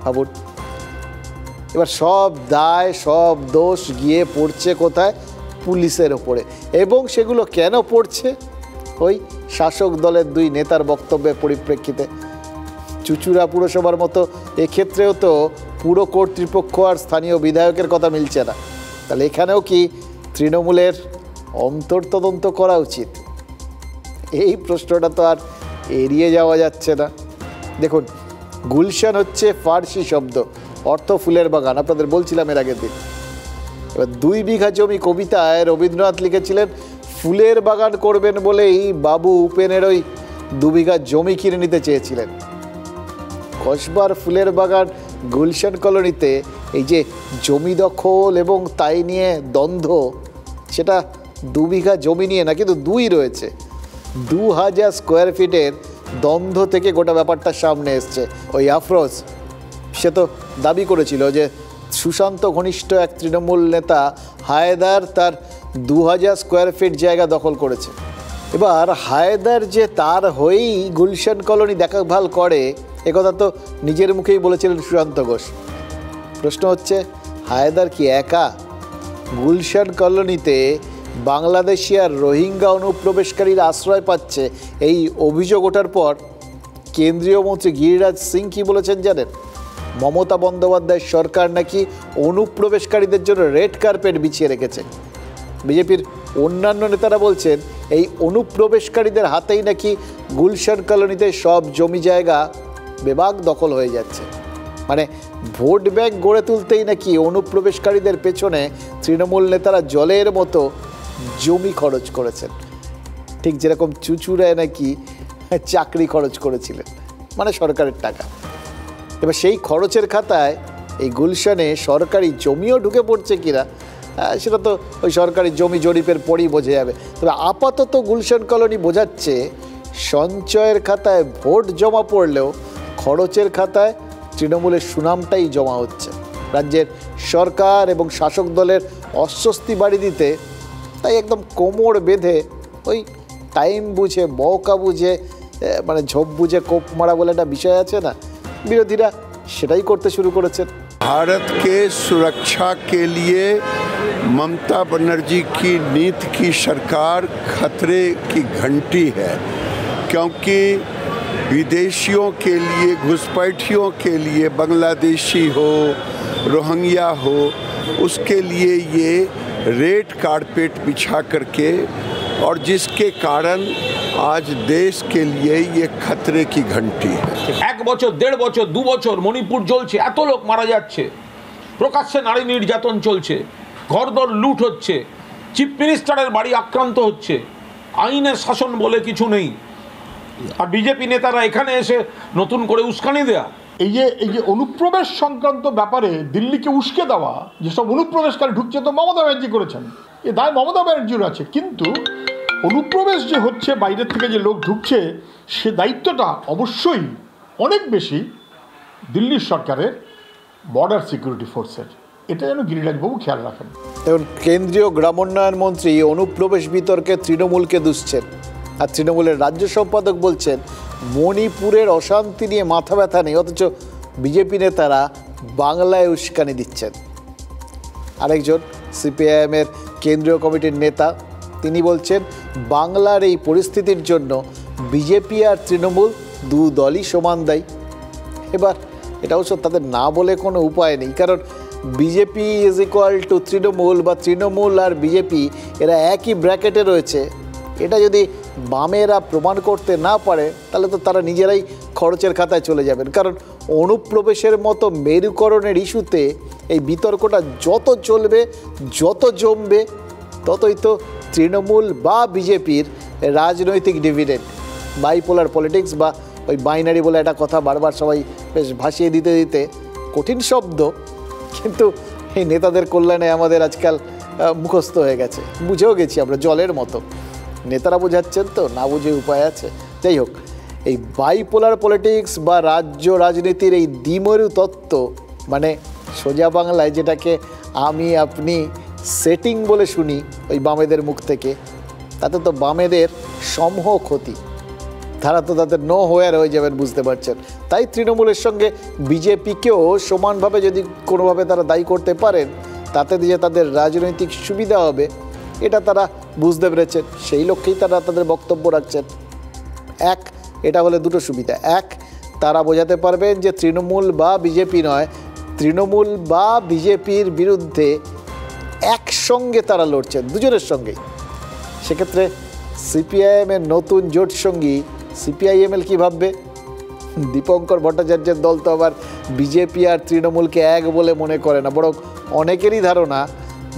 ভাবুন, এবার সব দায় সব দোষ গিয়ে পড়ছে কোথায়? পুলিশের ওপরে। এবং সেগুলো কেন পড়ছে? ওই শাসক দলের দুই নেতার বক্তব্যের পরিপ্রেক্ষিতে। চুঁচুড়া পুরসভার মতো এক্ষেত্রেও তো পুরো কর্তৃপক্ষ আর স্থানীয় বিধায়কের কথা মিলছে না। তাহলে এখানেও কি তৃণমূলের অন্তর্তদন্ত করা উচিত? এই প্রশ্নটা তো আর এড়িয়ে যাওয়া যাচ্ছে না। দেখুন, গুলশান হচ্ছে ফার্সি শব্দ, অর্থ ফুলের বাগান, আপনাদের বলছিলাম এর আগের দিন। এবার 2 বিঘা জমি কবিতায় রবীন্দ্রনাথ লিখেছিলেন ফুলের বাগান করবেন বলেই বাবু উপেনের ওই 2 বিঘা জমি কিনে নিতে চেয়েছিলেন। কসবার ফুলের বাগান গুলশান কলোনিতে এই যে জমি দখল এবং তাই নিয়ে দ্বন্দ্ব, সেটা 2 বিঘা জমি নিয়ে না, কিন্তু 2 রয়েছে। 2000 স্কোয়ার ফিটের দ্বন্দ্ব থেকে গোটা ব্যাপারটা সামনে এসছে। ওই আফরোজ সে তো দাবি করেছিল যে সুশান্ত ঘনিষ্ঠ এক তৃণমূল নেতা হায়দার তার 2000 স্কোয়ার ফিট জায়গা দখল করেছে। এবার হায়দার যে তার হয়েই গুলশান কলোনি দেখাভাল করে, একথা তো নিজের মুখেই বলেছিলেন সুশান্ত ঘোষ। প্রশ্ন হচ্ছে, হায়দার কি একা? গুলশান কলোনিতে বাংলাদেশি আর রোহিঙ্গা অনুপ্রবেশকারীরা আশ্রয় পাচ্ছে, এই অভিযোগ ওঠার পর কেন্দ্রীয় মন্ত্রী গিরিরাজ সিং কি বলেছেন জানেন? মমতা বন্দ্যোপাধ্যায়ের সরকার নাকি অনুপ্রবেশকারীদের জন্য রেড কার্পেট বিছিয়ে রেখেছে। বিজেপির অন্যান্য নেতারা বলছেন এই অনুপ্রবেশকারীদের হাতেই নাকি গুলশান কলোনিতে সব জমি জায়গা বেবাক দখল হয়ে যাচ্ছে। মানে ভোট ব্যাংক গড়ে তুলতেই নাকি অনুপ্রবেশকারীদের পেছনে তৃণমূল নেতারা জলের মতো জমি খরচ করেছেন, ঠিক যেরকম চুঁচুড়ায় নাকি চাকরি খরচ করেছিলেন, মানে সরকারের টাকা। এবার সেই খরচের খাতায় এই গুলশানে সরকারি জমিও ঢুকে পড়ছে কিনা সেটা তো ওই সরকারি জমি জরিপের পরই বোঝা যাবে। তবে আপাতত গুলশান কলোনি বোঝাচ্ছে সঞ্চয়ের খাতায় ভোট জমা পড়লেও খরচের খাতায় তৃণমূলের সুনামটাই জমা হচ্ছে। রাজ্যের সরকার এবং শাসক দলের অস্বস্তি বাড়ি দিতে তাই একদম কোমর বেঁধে ওই টাইম বুঝে, মৌকা বুঝে, মানে ঝোপ বুঝে কোপ মারা বলে একটা বিষয় আছে না, বিরোধীরা সেটাই করতে শুরু করেছেন। भारत के सुरक्षा के लिए ममता बनर्जी की नीति की सरकार खतरे की घंटी है, क्योंकि विदेशियों के लिए, घुसपैठियों के लिए, बांग्लादेशी हो, रोहिंग्या हो, उसके लिए ये रेड कारपेट बिछा करके, और जिसके कारण आज देश के लिए ये खतरे की घंटी है। 1 বছর 1.5 বছর 2 বছর মণিপুর জ্বলছে, এত লোক মারা যাচ্ছে, প্রকাশ্যে নারী নির্যাতন চলছে, ঘরদোর লুট হচ্ছে, চিফ মিনিস্টারের বাড়ি আক্রান্ত হচ্ছে, আইনের শাসন বলে কিছু নেই, আর বিজেপি নেতারা এখানে এসে নতুন করে উস্কানি দেয়া। এই যে অনুপ্রবেশ সংক্রান্ত ব্যাপারে দিল্লিকে উস্কে দেওয়া, যেসব অনুপ্রবেশকারী ঢুকছে তো মমতা ব্যানার্জি করেছেন, এ দায় মমতা ব্যানার্জির আছে, কিন্তু অনুপ্রবেশ যে হচ্ছে বাইরের থেকে যে লোক ঢুকছে সে দায়িত্বটা অবশ্যই অনেক বেশি দিল্লির সরকারের বর্ডার সিকিউরিটি ফোর্সের। এটা যেন গিরিরাজবাবু খেয়াল রাখেন। দেখুন, কেন্দ্রীয় গ্রামোন্নয়ন মন্ত্রী অনুপ্রবেশ বিতর্কে তৃণমূলকে দুষছেন, আর তৃণমূলের রাজ্য সম্পাদক বলছেন মণিপুরের অশান্তি নিয়ে মাথা ব্যথা নেই, অথচ বিজেপি নেতারা বাংলায় উস্কানি দিচ্ছেন। আরেকজন সিপিআইএমের কেন্দ্রীয় কমিটির নেতা, তিনি বলছেন বাংলার এই পরিস্থিতির জন্য বিজেপি আর তৃণমূল দু দলই সমান দায়ী। এবার এটা অবশ্য তাদের না বলে কোনো উপায় নেই, কারণ BJP is equal to Trinamool বা তৃণমূল আর বিজেপি এরা একই ব্র্যাকেটে রয়েছে। এটা যদি বামেরা প্রমাণ করতে না পারে তাহলে তো তারা নিজেরাই খরচের খাতায় চলে যাবেন, কারণ অনুপ্রবেশের মতো মেরুকরণের ইস্যুতে এই বিতর্কটা যত চলবে, যত জমবে, ততই তো তৃণমূল বা বিজেপির রাজনৈতিক ডিভিডেন্ড, বাইপোলার পলিটিক্স বা ওই বাইনারি বলে একটা কথা বারবার সবাই বেশ ভাসিয়ে দিতে দিতে কঠিন শব্দ, কিন্তু এই নেতাদের কল্যাণে আমাদের আজকাল মুখস্থ হয়ে গেছে, বুঝেও গেছি আমরা জলের মতো। নেতারা বোঝাচ্ছেন তো, না বুঝে উপায় আছে। যাই হোক, এই বাইপোলার পলিটিক্স বা রাজ্য রাজনীতির এই দ্বিমেরু তত্ত্ব, মানে সোজা বাংলায় যেটাকে আমি আপনি সেটিং বলে শুনি ওই বামেদের মুখ থেকে, তাতে তো বামেদের সমূহ ক্ষতি, তারা তো তাদের নো হোয়ার হয়ে যাবেন, বুঝতে পারছেন। তাই তৃণমূলের সঙ্গে বিজেপিকেও সমানভাবে যদি কোনোভাবে তারা দায়ী করতে পারেন, তাতে দিয়ে তাদের রাজনৈতিক সুবিধা হবে, এটা তারা বুঝতে পেরেছেন, সেই লক্ষ্যেই তারা তাদের বক্তব্য রাখছেন। এটা হলে দুটো সুবিধা। তারা বোঝাতে পারবেন যে তৃণমূল বা বিজেপি নয়, তৃণমূল বা বিজেপির বিরুদ্ধে একসঙ্গে তারা লড়ছেন, দুজনের সঙ্গেই। সেক্ষেত্রে সিপিআইএমের নতুন জোট সঙ্গী সিপিআইএমএল কী ভাববে? দীপঙ্কর ভট্টাচার্যের দল তো আবার বিজেপি আর তৃণমূলকে এক বলে মনে করে না, বরং অনেকেরই ধারণা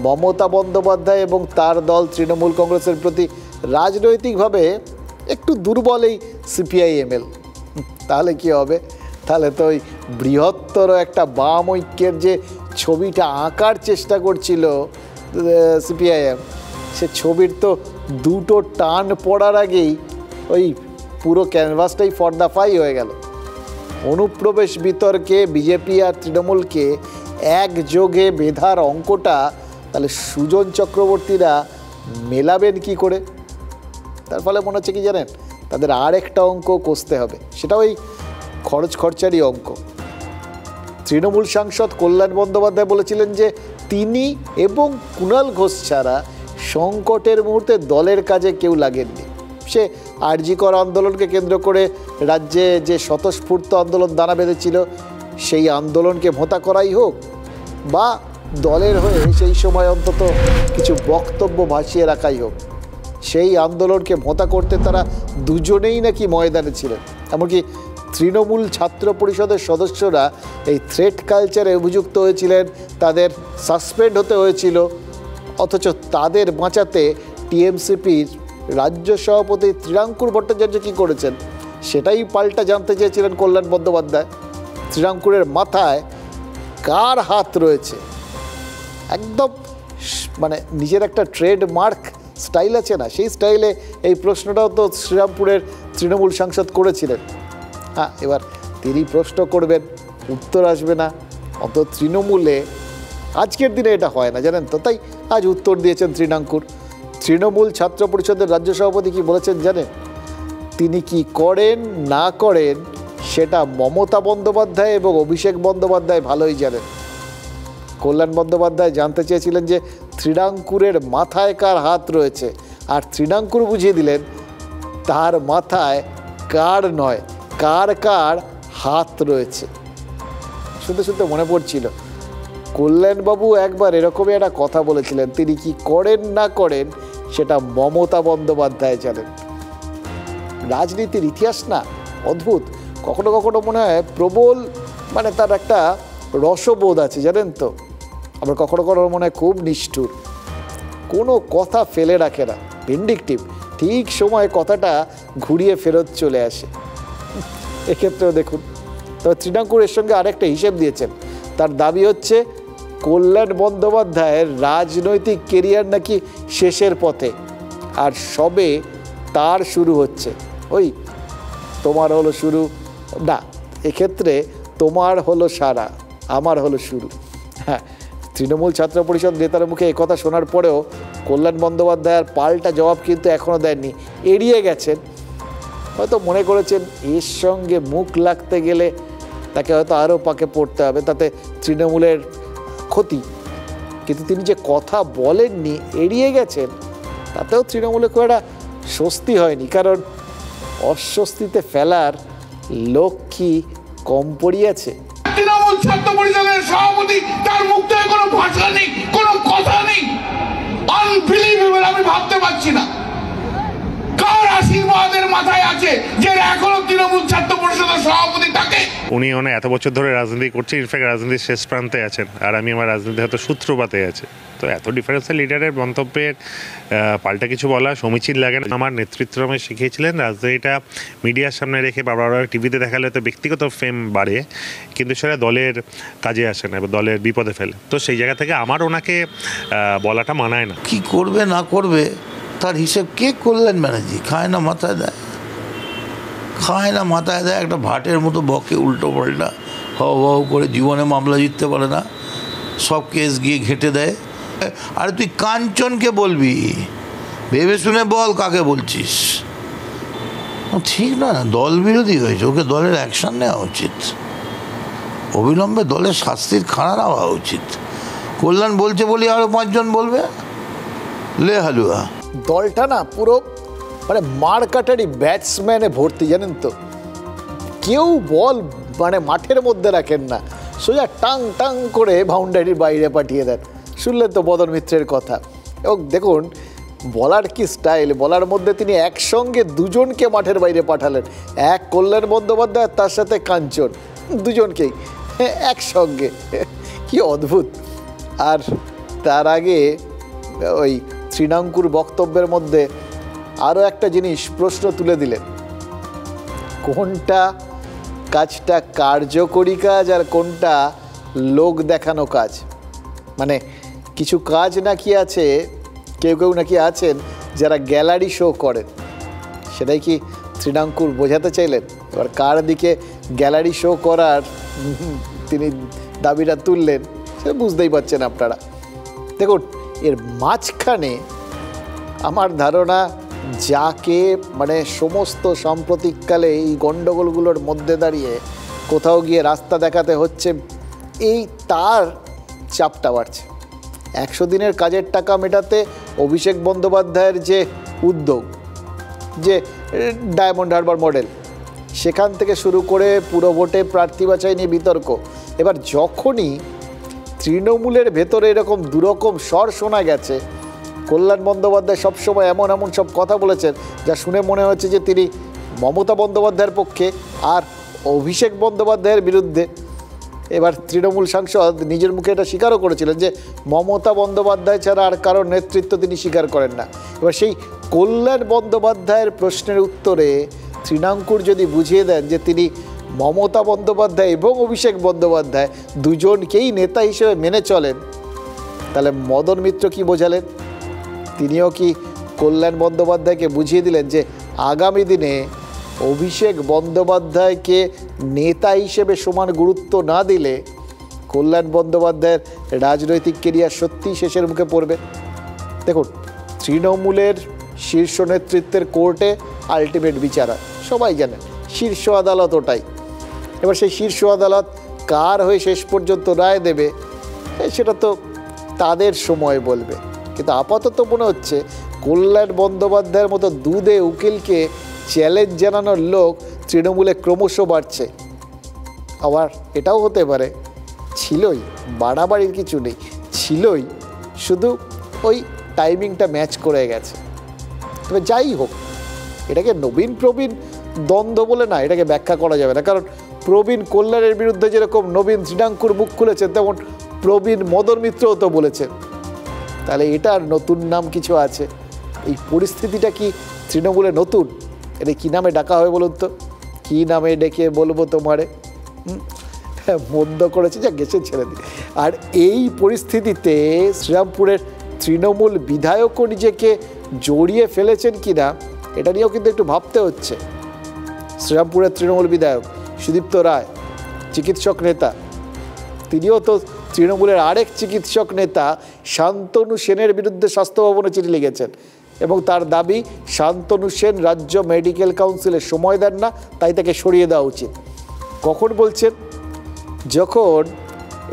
মমতা বন্দ্যোপাধ্যায় এবং তার দল তৃণমূল কংগ্রেসের প্রতি রাজনৈতিকভাবে একটু দুর্বল এই সিপিআইএমএল। তাহলে কি হবে? তাহলে তো ওই বৃহত্তর একটা বাম ঐক্যের যে ছবিটা আঁকার চেষ্টা করছিল সিপিআইএম, সে ছবির তো দুটো টান পড়ার আগেই ওই পুরো ক্যানভাসটাই ফর্দাফাই হয়ে গেল। অনুপ্রবেশ বিতর্কে বিজেপি আর তৃণমূলকে একযোগে বেঁধার অঙ্কটা তাহলে সুজন চক্রবর্তীরা মেলাবেন কি করে? তার ফলে মনে হচ্ছে কি জানেন, তাদের আর একটা অঙ্ক কষতে হবে, সেটা ওই খরচারই অঙ্ক। তৃণমূল সাংসদ কল্যাণ বন্দ্যোপাধ্যায় বলেছিলেন যে তিনি এবং কুণাল ঘোষ ছাড়া সংকটের মুহূর্তে দলের কাজে কেউ লাগেননি। সে আরজি কর আন্দোলনকে কেন্দ্র করে রাজ্যে যে স্বতঃস্ফূর্ত আন্দোলন দানা বেঁধেছিল, সেই আন্দোলনকে ভোঁতা করাই হোক, বা দলের হয়ে সেই সময় অন্তত কিছু বক্তব্য ভাসিয়ে রাখাই হোক, সেই আন্দোলনকে ভোঁতা করতে তারা দুজনেই নাকি ময়দানে ছিলেন। এমনকি তৃণমূল ছাত্র পরিষদের সদস্যরা এই থ্রেট কালচারে অভিযুক্ত হয়েছিলেন, তাদের সাসপেন্ড হতে হয়েছিল, অথচ তাদের বাঁচাতে টিএমসিপির রাজ্য সভাপতি ত্রিরাঙ্কুর ভট্টাচার্য কী করেছেন সেটাই পাল্টা জানতে চেয়েছিলেন কল্যাণ বন্দ্যোপাধ্যায়। ত্রিরাঙ্কুরের মাথায় কার হাত রয়েছে? একদম মানে নিজের একটা ট্রেডমার্ক স্টাইল আছে না, সেই স্টাইলে এই প্রশ্নটাও তো শ্রীরামপুরের তৃণমূল সাংসদ করেছিলেন। হ্যাঁ, এবার তিনি প্রশ্ন করবেন, উত্তর আসবে না, অত তৃণমূলে আজকের দিনে এটা হয় না, জানেন তো। তাই আজ উত্তর দিয়েছেন তৃণাঙ্কুর। তৃণমূল ছাত্র পরিষদের রাজ্য সভাপতি কি বলেছেন জানেন? তিনি কি করেন না করেন সেটা মমতা বন্দ্যোপাধ্যায় এবং অভিষেক বন্দ্যোপাধ্যায় ভালোই জানেন। কল্যাণ বন্দ্যোপাধ্যায় জানতে চেয়েছিলেন যে তৃণাঙ্কুরের মাথায় কার হাত রয়েছে, আর তৃণাঙ্কুর বুঝিয়ে দিলেন তার মাথায় কার নয়, কার কার হাত রয়েছে। শুনতে শুনতে মনে পড়ছিল কল্যাণবাবু একবার এরকমই একটা কথা বলেছিলেন, তিনি কি করেন না করেন সেটা মমতা বন্দ্যোপাধ্যায় জানেন। রাজনীতির ইতিহাস না অদ্ভুত। কখনো কখনো মনে হয় প্রবল মানে তার একটা রসবোধ আছে জানেন তো, আবার কখনো কখনো মনে হয় খুব নিষ্ঠুর, কোনো কথা ফেলে রাখে না, ভিন্ডিকটিভ, ঠিক সময় কথাটা ঘুরিয়ে ফেরত চলে আসে। এক্ষেত্রেও দেখুন, তবে তৃণাঙ্কুর এর সঙ্গে আরেকটা হিসেব দিয়েছেন। তার দাবি হচ্ছে কল্যাণ বন্দ্যোপাধ্যায়ের রাজনৈতিক কেরিয়ার নাকি শেষের পথে, আর সবে তার শুরু হচ্ছে। ওই তোমার হলো শুরু না, এক্ষেত্রে তোমার হলো সারা, আমার হলো শুরু। হ্যাঁ, তৃণমূল ছাত্র পরিষদ নেতার মুখে একথা শোনার পরেও কল্যাণ বন্দ্যোপাধ্যায়ের পাল্টা জবাব কিন্তু এখনও দেননি, এড়িয়ে গেছেন। হয়তো মনে করেছেন এর সঙ্গে মুখ লাগতে গেলে তাকে হয়তো আরও পাকে পড়তে হবে, তাতে তৃণমূলের ক্ষতি। কিন্তু তিনি যে কথা বলেননি, এড়িয়ে গেছেন, তাতেও তৃণমূলে খুব একটা স্বস্তি হয়নি, কারণ অস্বস্তিতে ফেলার লোক কি কম পড়িয়াছে? তৃণমূল ছাত্র পরিষদের সভাপতি, তার মুখ থেকে কোনো ভাষা নেই, কোনো কথা নেই, আনবিলিভেবল। আমি ভাবতে পারছি না কার আশীর্বাদের মাথায় আছে যে এখনো তৃণমূল ছাত্র পরিষদের সভাপতি থাকে। উনি এত বছর ধরে রাজনীতি করছে, ইনফ্যাক্ট রাজনীতির শেষ প্রান্তে আছেন, আর আমি আমার রাজনীতি হয়তো সূত্রপাতে আছে। তো এত ডিফারেন্সিয়াল লিডারের মন্তব্যের পাল্টা কিছু বলা সমীচীন লাগে না। আমার নেতৃত্ব আমায় শিখিয়েছিলেন রাজনীতিটা মিডিয়ার সামনে রেখে বারবার টিভিতে দেখালে তো ব্যক্তিগত ফেম বাড়ে, কিন্তু সেটা দলের কাজে আসে না এবং দলের বিপদে ফেলে। তো সেই জায়গা থেকে আমার ওনাকে বলাটা মানায় না। কি করবে না করবে তার হিসেব কে কল্যাণ ব্যানার্জি খায় না মাথায় দেয়, খায় না মাথায় দেয়, একটা ভাটের মতো বকে উল্টো পাল্টা হাও করে, জীবনে মামলা জিততে পারে না, সব কেস গিয়ে ঘেঁটে দেয়। আরে তুই কাঞ্চনকে বলবি, ভেবে শুনে বল কাকে বলছিস। ঠিক না, দল বিরোধী হয়েছে, ওকে দলের অ্যাকশন নেওয়া উচিত, অবিলম্বে দলের শাস্তির খাড়া নেওয়া উচিত। কল্যাণ বলছে বলি আরও 5 জন বলবে, লে হালুয়া। দলটা না পুরো মানে মারকাটারি ব্যাটসম্যানে ভর্তি, জানেন তো, কেউ বল মানে মাঠের মধ্যে রাখেন না, সোজা টাং টাং করে বাউন্ডারির বাইরে পাঠিয়ে দেন। শুনলেন তো বদন মিত্রের কথা। এবং দেখুন বলার কি স্টাইল, বলার মধ্যে তিনি একসঙ্গে দুজনকে মাঠের বাইরে পাঠালেন, এক কল্যাণ বন্দ্যোপাধ্যায় তার সাথে কাঞ্চন, দুজনকেই একসঙ্গে, কি অদ্ভুত। আর তার আগে ওই তৃণাঙ্কুর বক্তব্যের মধ্যে আরও একটা জিনিস প্রশ্ন তুলে দিলেন, কোনটা কাজটা কার্যকরী কাজ আর কোনটা লোক দেখানো কাজ। মানে কিছু কাজ নাকি আছে, কেউ নাকি আছেন যারা গ্যালারি শো করেন, সেটাই কি তৃণাঙ্কুর বোঝাতে চাইলেন? এবার কার দিকে গ্যালারি শো করার তিনি দাবিটা তুললেন সে বুঝতেই পারছেন আপনারা। দেখুন এর মাঝখানে আমার ধারণা যাকে মানে সমস্ত সাম্প্রতিককালে এই গণ্ডগোলগুলোর মধ্যে দাঁড়িয়ে কোথাও গিয়ে রাস্তা দেখাতে হচ্ছে, এই তার চাপটা বাড়ছে। 100 দিনের কাজের টাকা মেটাতে অভিষেক বন্দ্যোপাধ্যায়ের যে উদ্যোগ, যে ডায়মন্ড হারবার মডেল, সেখান থেকে শুরু করে পুরো ভোটে প্রার্থী বাছাই নিয়ে বিতর্ক, এবার যখনই তৃণমূলের ভেতরে এরকম দুরকম স্বর শোনা গেছে, কল্যাণ বন্দ্যোপাধ্যায় সবসময় এমন সব কথা বলেছেন যা শুনে মনে হচ্ছে যে তিনি মমতা বন্দ্যোপাধ্যায়ের পক্ষে আর অভিষেক বন্দ্যোপাধ্যায়ের বিরুদ্ধে। এবার তৃণমূল সাংসদ নিজের মুখে এটা স্বীকারও করেছিলেন যে মমতা বন্দ্যোপাধ্যায় ছাড়া আর কারোর নেতৃত্ব তিনি স্বীকার করেন না। এবার সেই কল্যাণ বন্দ্যোপাধ্যায়ের প্রশ্নের উত্তরে তৃণাঙ্কুর যদি বুঝিয়ে দেন যে তিনি মমতা বন্দ্যোপাধ্যায় এবং অভিষেক বন্দ্যোপাধ্যায় দুজনকেই নেতা হিসেবে মেনে চলেন, তাহলে মদন মিত্র কি বোঝালেন? তিনিও কি কল্যাণ বন্দ্যোপাধ্যায়কে বুঝিয়ে দিলেন যে আগামী দিনে অভিষেক বন্দ্যোপাধ্যায়কে নেতা হিসেবে সমান গুরুত্ব না দিলে কল্যাণ বন্দ্যোপাধ্যায়ের রাজনৈতিক কেরিয়ার সত্যিই শেষের মুখে পড়বে? দেখুন তৃণমূলের শীর্ষ নেতৃত্বের কোর্টে আলটিমেট বিচার হয়, সবাই জানেন, শীর্ষ আদালত ওটাই। এবার সেই শীর্ষ আদালত কার হয়ে শেষ পর্যন্ত রায় দেবে সেটা তো তাদের সময় বলবে। কিন্তু আপাতত মনে হচ্ছে কল্যাণ বন্দ্যোপাধ্যায়ের মতো দুধে উকিলকে চ্যালেঞ্জ জানানোর লোক তৃণমূলে ক্রমশ বাড়ছে। আবার এটাও হতে পারে ছিলই, বাড়াবাড়ির কিছু নেই, ছিলই, শুধু ওই টাইমিংটা ম্যাচ করে গেছে। তবে যাই হোক, এটাকে নবীন প্রবীণ দ্বন্দ্ব বলে না, এটাকে ব্যাখ্যা করা যাবে না। কারণ প্রবীণ কল্যাণের বিরুদ্ধে যেরকম নবীন শ্রীরাঙ্কুর মুখ খুলেছেন, তেমন প্রবীণ মদন মিত্রও তো বলেছেন। তাহলে এটার নতুন নাম কিছু আছে। এই পরিস্থিতিটা কি তৃণমূলে নতুন? এটা কী নামে ডাকা হয় বলুন তো? কী নামে ডেকে বলবো তোমারে? মন্দ করেছে, যা গেছে ছেড়ে দিই। আর এই পরিস্থিতিতে শ্রীরামপুরের তৃণমূল বিধায়কও নিজেকে জড়িয়ে ফেলেছেন কিনা এটা নিয়েও কিন্তু একটু ভাবতে হচ্ছে। শ্রীরামপুরের তৃণমূল বিধায়ক সুদীপ্ত রায়, চিকিৎসক নেতা, তিনিও তো তৃণমূলের আরেক চিকিৎসক নেতা শান্তনু সেনের বিরুদ্ধে স্বাস্থ্য ভবনে চিঠি লিখেছেন এবং তার দাবি শান্তনু সেন রাজ্য মেডিকেল কাউন্সিলে সময় দেন না, তাই তাকে সরিয়ে দেওয়া উচিত। কখন বলছেন? যখন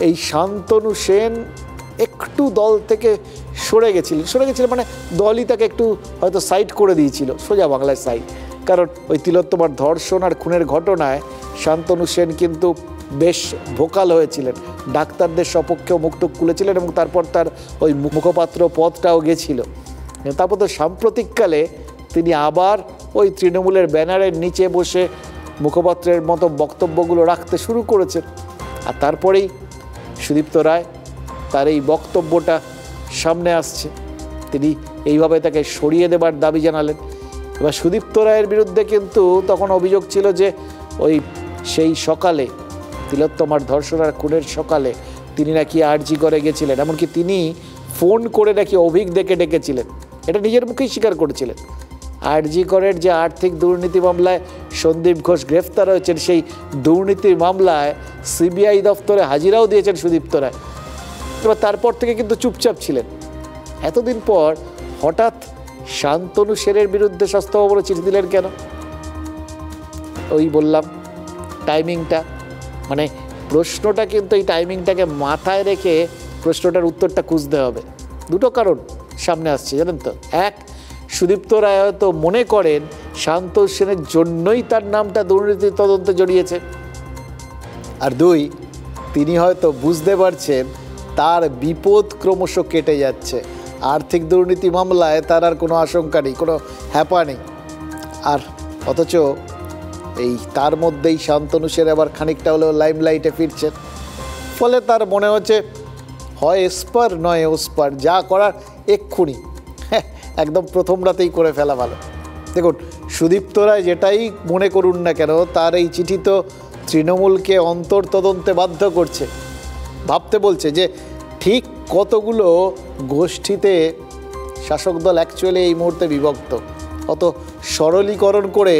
এই শান্তনু সেন একটু দল থেকে সরে গেছিলেন মানে দলই তাকে একটু হয়তো সাইড করে দিয়েছিল, সোজা বাংলায় সাইড। কারণ ওই তিলোত্তমার ধর্ষণ আর খুনের ঘটনায় শান্তনু সেন কিন্তু বেশ ভোকাল হয়েছিলেন, ডাক্তারদের সপক্ষেও মুখটুক খুলেছিলেন এবং তারপর তার ওই মুখপাত্র পদটাও গেছিল। তারপর তো সাম্প্রতিককালে তিনি আবার ওই তৃণমূলের ব্যানারের নিচে বসে মুখপাত্রের মতো বক্তব্যগুলো রাখতে শুরু করেছেন। আর তারপরেই সুদীপ্ত রায় তার এই বক্তব্যটা সামনে আসছে, তিনি এইভাবে তাকে সরিয়ে দেবার দাবি জানালেন। এবার সুদীপ্ত রায়ের বিরুদ্ধে কিন্তু তখন অভিযোগ ছিল যে ওই সেই সকালে তিলোত্তমার ধর্ষণ আর খুনের সকালে তিনি নাকি আরজি করে গেছিলেন, এমনকি তিনি ফোন করে নাকি অভিক ডেকেছিলেন, এটা নিজের মুখেই স্বীকার করেছিলেন। আরজি করের যে আর্থিক দুর্নীতি মামলায় সন্দীপ ঘোষ গ্রেফতার হয়েছেন, সেই দুর্নীতির মামলায় সিবিআই দফতরে হাজিরাও দিয়েছেন সুদীপ্ত রায়। এবার তারপর থেকে কিন্তু চুপচাপ ছিলেন। এতদিন পর হঠাৎ শান্তনু সেনের বিরুদ্ধে স্বাস্থ্য ভবনে চিঠি দিলেন কেন? ওই বললাম টাইমিংটা, মানে প্রশ্নটা কিন্তু এই টাইমিংটাকে মাথায় রেখে প্রশ্নটার উত্তরটা খুঁজতে হবে। দুটো কারণ সামনে আসছে জানেন তো। এক, সুদীপ্ত রায় হয়তো মনে করেন শান্তনু সেনের জন্যই তার নামটা দুর্নীতির তদন্তে জড়িয়েছে। আর দুই, তিনি হয়তো বুঝতে পারছেন তার বিপদ ক্রমশ কেটে যাচ্ছে। আর্থিক দুর্নীতি মামলায় তার আর কোনো আশঙ্কা নেই, কোনো হ্যাপা নেই। আর অথচ এই তার মধ্যেই শান্তনু সেন আবার খানিকটা হলেও লাইমলাইটে ফিরছেন। ফলে তার মনে হচ্ছে হয় এসপার নয় ওসপার, যা করার এক্ষুনি একদম প্রথম রাতেই করে ফেলা ভালো। দেখুন, সুদীপ্ত রায় যেটাই মনে করুন না কেন, তার এই চিঠি তো তৃণমূলকে অন্তর্তদন্তে বাধ্য করছে, ভাবতে বলছে যে ঠিক কতগুলো গোষ্ঠীতে শাসক দল অ্যাকচুয়ালি এই মুহূর্তে বিভক্ত। অত সরলীকরণ করে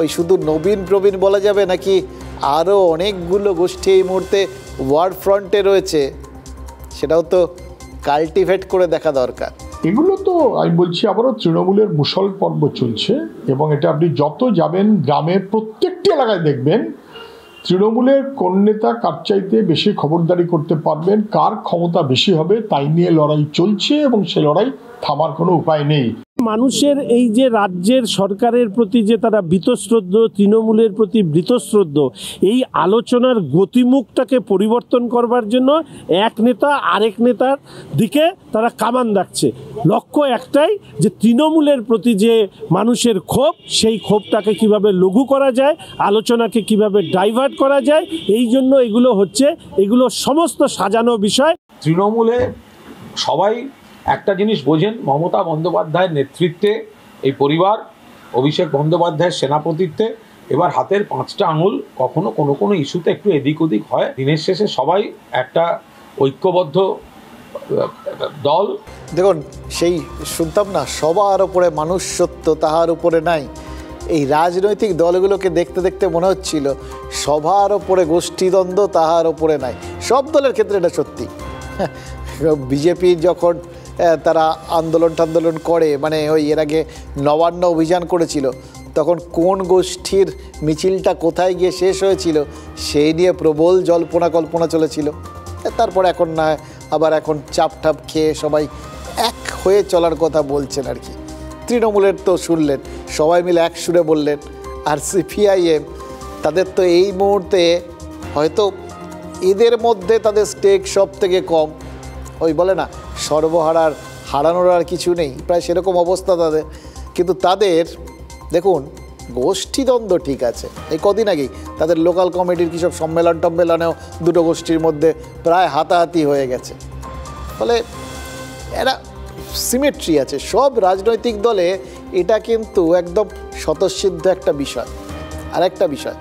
ওই শুধু নবীন প্রবীণ বলা যাবে নাকি আরও অনেকগুলো গোষ্ঠী এই মুহূর্তে ওয়ার ফ্রন্টে রয়েছে, সেটাও তো কাল্টিভেট করে দেখা দরকার। এগুলো তো আমি বলছি আবারও তৃণমূলের মুসল পর্ব চলছে এবং এটা আপনি যত যাবেন গ্রামের প্রত্যেকটি এলাকায় দেখবেন তৃণমূলের কোন নেতা কার চাইতে বেশি খবরদারি করতে পারবেন, কার ক্ষমতা বেশি হবে, তাই নিয়ে লড়াই চলছে এবং সে লড়াই থামার কোনো উপায় নেই। মানুষের এই যে রাজ্যের সরকারের প্রতি যে তারা বীতশ্রদ্ধ, তৃণমূলের প্রতি বীতশ্রদ্ধ, এই আলোচনার গতিমুখটাকে পরিবর্তন করবার জন্য এক নেতা আরেক নেতার দিকে তারা কামান দাগছে। লক্ষ্য একটাই যে তৃণমূলের প্রতি যে মানুষের ক্ষোভ, সেই ক্ষোভটাকে কিভাবে লঘু করা যায়, আলোচনাকে কিভাবে ডাইভার্ট করা যায়, এই জন্য এগুলো হচ্ছে, এগুলো সমস্ত সাজানো বিষয়। তৃণমূলে সবাই একটা জিনিস বোঝেন, মমতা বন্দ্যোপাধ্যায়ের নেতৃত্বে এই পরিবার, অভিষেক বন্দ্যোপাধ্যায়ের সেনাপতিত্বে এবার হাতের 5টা আঙুল কখনো কোনো ইস্যুতে একটু এদিক ওদিক হয়, দিনের শেষে সবাই একটা ঐক্যবদ্ধ দল। দেখুন, সেই শুনতাম না, সবার উপরে মানুষ সত্য তাহার উপরে নাই। এই রাজনৈতিক দলগুলোকে দেখতে দেখতে মনে হচ্ছিল সবার ওপরে গোষ্ঠীদ্বন্দ্ব, তাহার ওপরে নাই। সব দলের ক্ষেত্রে এটা সত্যি। বিজেপি যখন তারা আন্দোলন করে, মানে ওই এর আগে নবান্ন অভিযান করেছিল, তখন কোন গোষ্ঠীর মিছিলটা কোথায় গিয়ে শেষ হয়েছিল সেই নিয়ে প্রবল জল্পনা কল্পনা চলেছিল। তারপর এখন না আবার এখন চাপটাপ খেয়ে সবাই এক হয়ে চলার কথা বলছেন আর কি। তৃণমূলের তো শুনলেন সবাই মিলে এক সুরে বললেন, আর সিপিআইএম তাদের তো এই মুহূর্তে হয়তো এদের মধ্যে তাদের স্টেক সব থেকে কম। ওই বলে না সর্বহারার হারানোর আর কিছু নেই, প্রায় সেরকম অবস্থা তাদের। কিন্তু তাদের দেখুন গোষ্ঠীদ্বন্দ্ব ঠিক আছে, এই কদিন আগেই তাদের লোকাল কমিটির কী সব সম্মেলনেও দুটো গোষ্ঠীর মধ্যে প্রায় হাতাহাতি হয়ে গেছে। ফলে এরা সিমেট্রি আছে সব রাজনৈতিক দলে, এটা কিন্তু একদম স্বতঃসিদ্ধ একটা বিষয়। আর একটা বিষয়,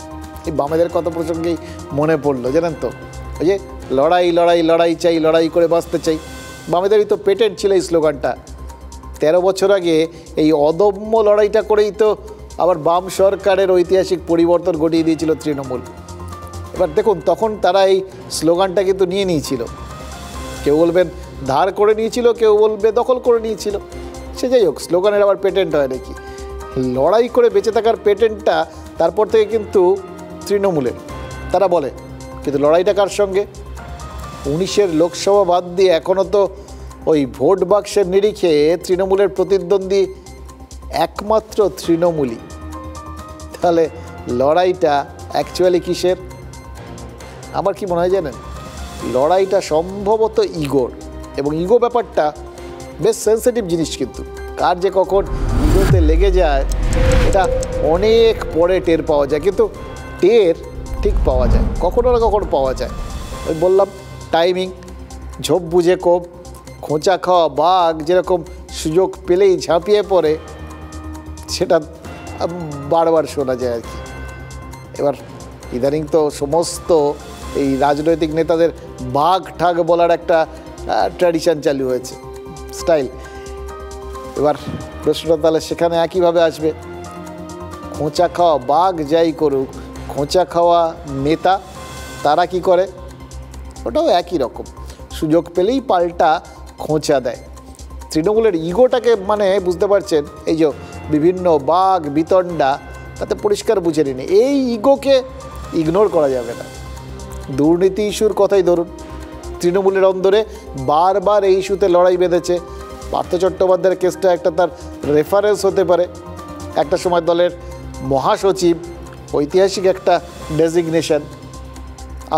এই বামেদের কত প্রসঙ্গেই মনে পড়লো জানেন তো, ওই যে লড়াই লড়াই লড়াই চাই, লড়াই করে বাঁচতে চাই, বামেদেরই তো পেটেন্ট ছিল এই স্লোগানটা। 13 বছর আগে এই অদম্য লড়াইটা করেই তো আবার বাম সরকারের ঐতিহাসিক পরিবর্তন ঘটিয়ে দিয়েছিল তৃণমূল। এবার দেখুন তখন তারা এই স্লোগানটা কিন্তু নিয়ে নিয়েছিল, কেউ বলবেন ধার করে নিয়েছিল, কেউ বলবে দখল করে নিয়েছিল, সে যাই হোক স্লোগানের আবার পেটেন্ট হয় নাকি। লড়াই করে বেঁচে থাকার পেটেন্টটা তারপর থেকে কিন্তু তৃণমূলের, তারা বলে। কিন্তু লড়াইটা কার সঙ্গে? 19-এর লোকসভা বাদ দিয়ে এখনও তো ওই ভোট বাক্সের নিরিখে তৃণমূলের প্রতিদ্বন্দ্বী একমাত্র তৃণমূলই। তাহলে লড়াইটা অ্যাকচুয়ালি কিসের? আমার কি মনে হয় জানেন, লড়াইটা সম্ভবত ইগোর। এবং ইগো ব্যাপারটা বেশ সেন্সিটিভ জিনিস, কিন্তু কার যে কখন ইগোতে লেগে যায় এটা অনেক পরে টের পাওয়া যায়, কিন্তু টের ঠিক পাওয়া যায়, কখনো না কখনো পাওয়া যায়। ওই বললাম টাইমিং, ঝোপ বুঝে কোপ, খোঁচা খাওয়া বাঘ যেরকম সুযোগ পেলেই ঝাঁপিয়ে পড়ে, সেটা বারবার শোনা যায় আর কি। এবার ইদানিং তো সমস্ত এই রাজনৈতিক নেতাদের বাঘ ঠাগ বলার একটা ট্র্যাডিশন চালু হয়েছে, স্টাইল। এবার প্রশ্নটা তাহলে সেখানে একইভাবে আসবে, খোঁচা খাওয়া বাঘ যাই করুক, খোঁচা খাওয়া নেতা তারা কি করে? ওটাও একই রকম, সুযোগ পেলেই পাল্টা খোঁচা দেয়। তৃণমূলের ইগোটাকে মানে বুঝতে পারছেন, এই যে বিভিন্ন বাঘ বিতণ্ডা, তাতে পরিষ্কার বুঝে নিন এই ইগোকে ইগনোর করা যাবে না। দুর্নীতি ইস্যুর কথাই ধরুন, তৃণমূলের অন্দরে বারবার এই ইস্যুতে লড়াই বেঁধেছে। পার্থ চট্টোপাধ্যায়ের কেসটা একটা তার রেফারেন্স হতে পারে। একটা সময় দলের মহাসচিব, ঐতিহাসিক একটা ডেজিগনেশন,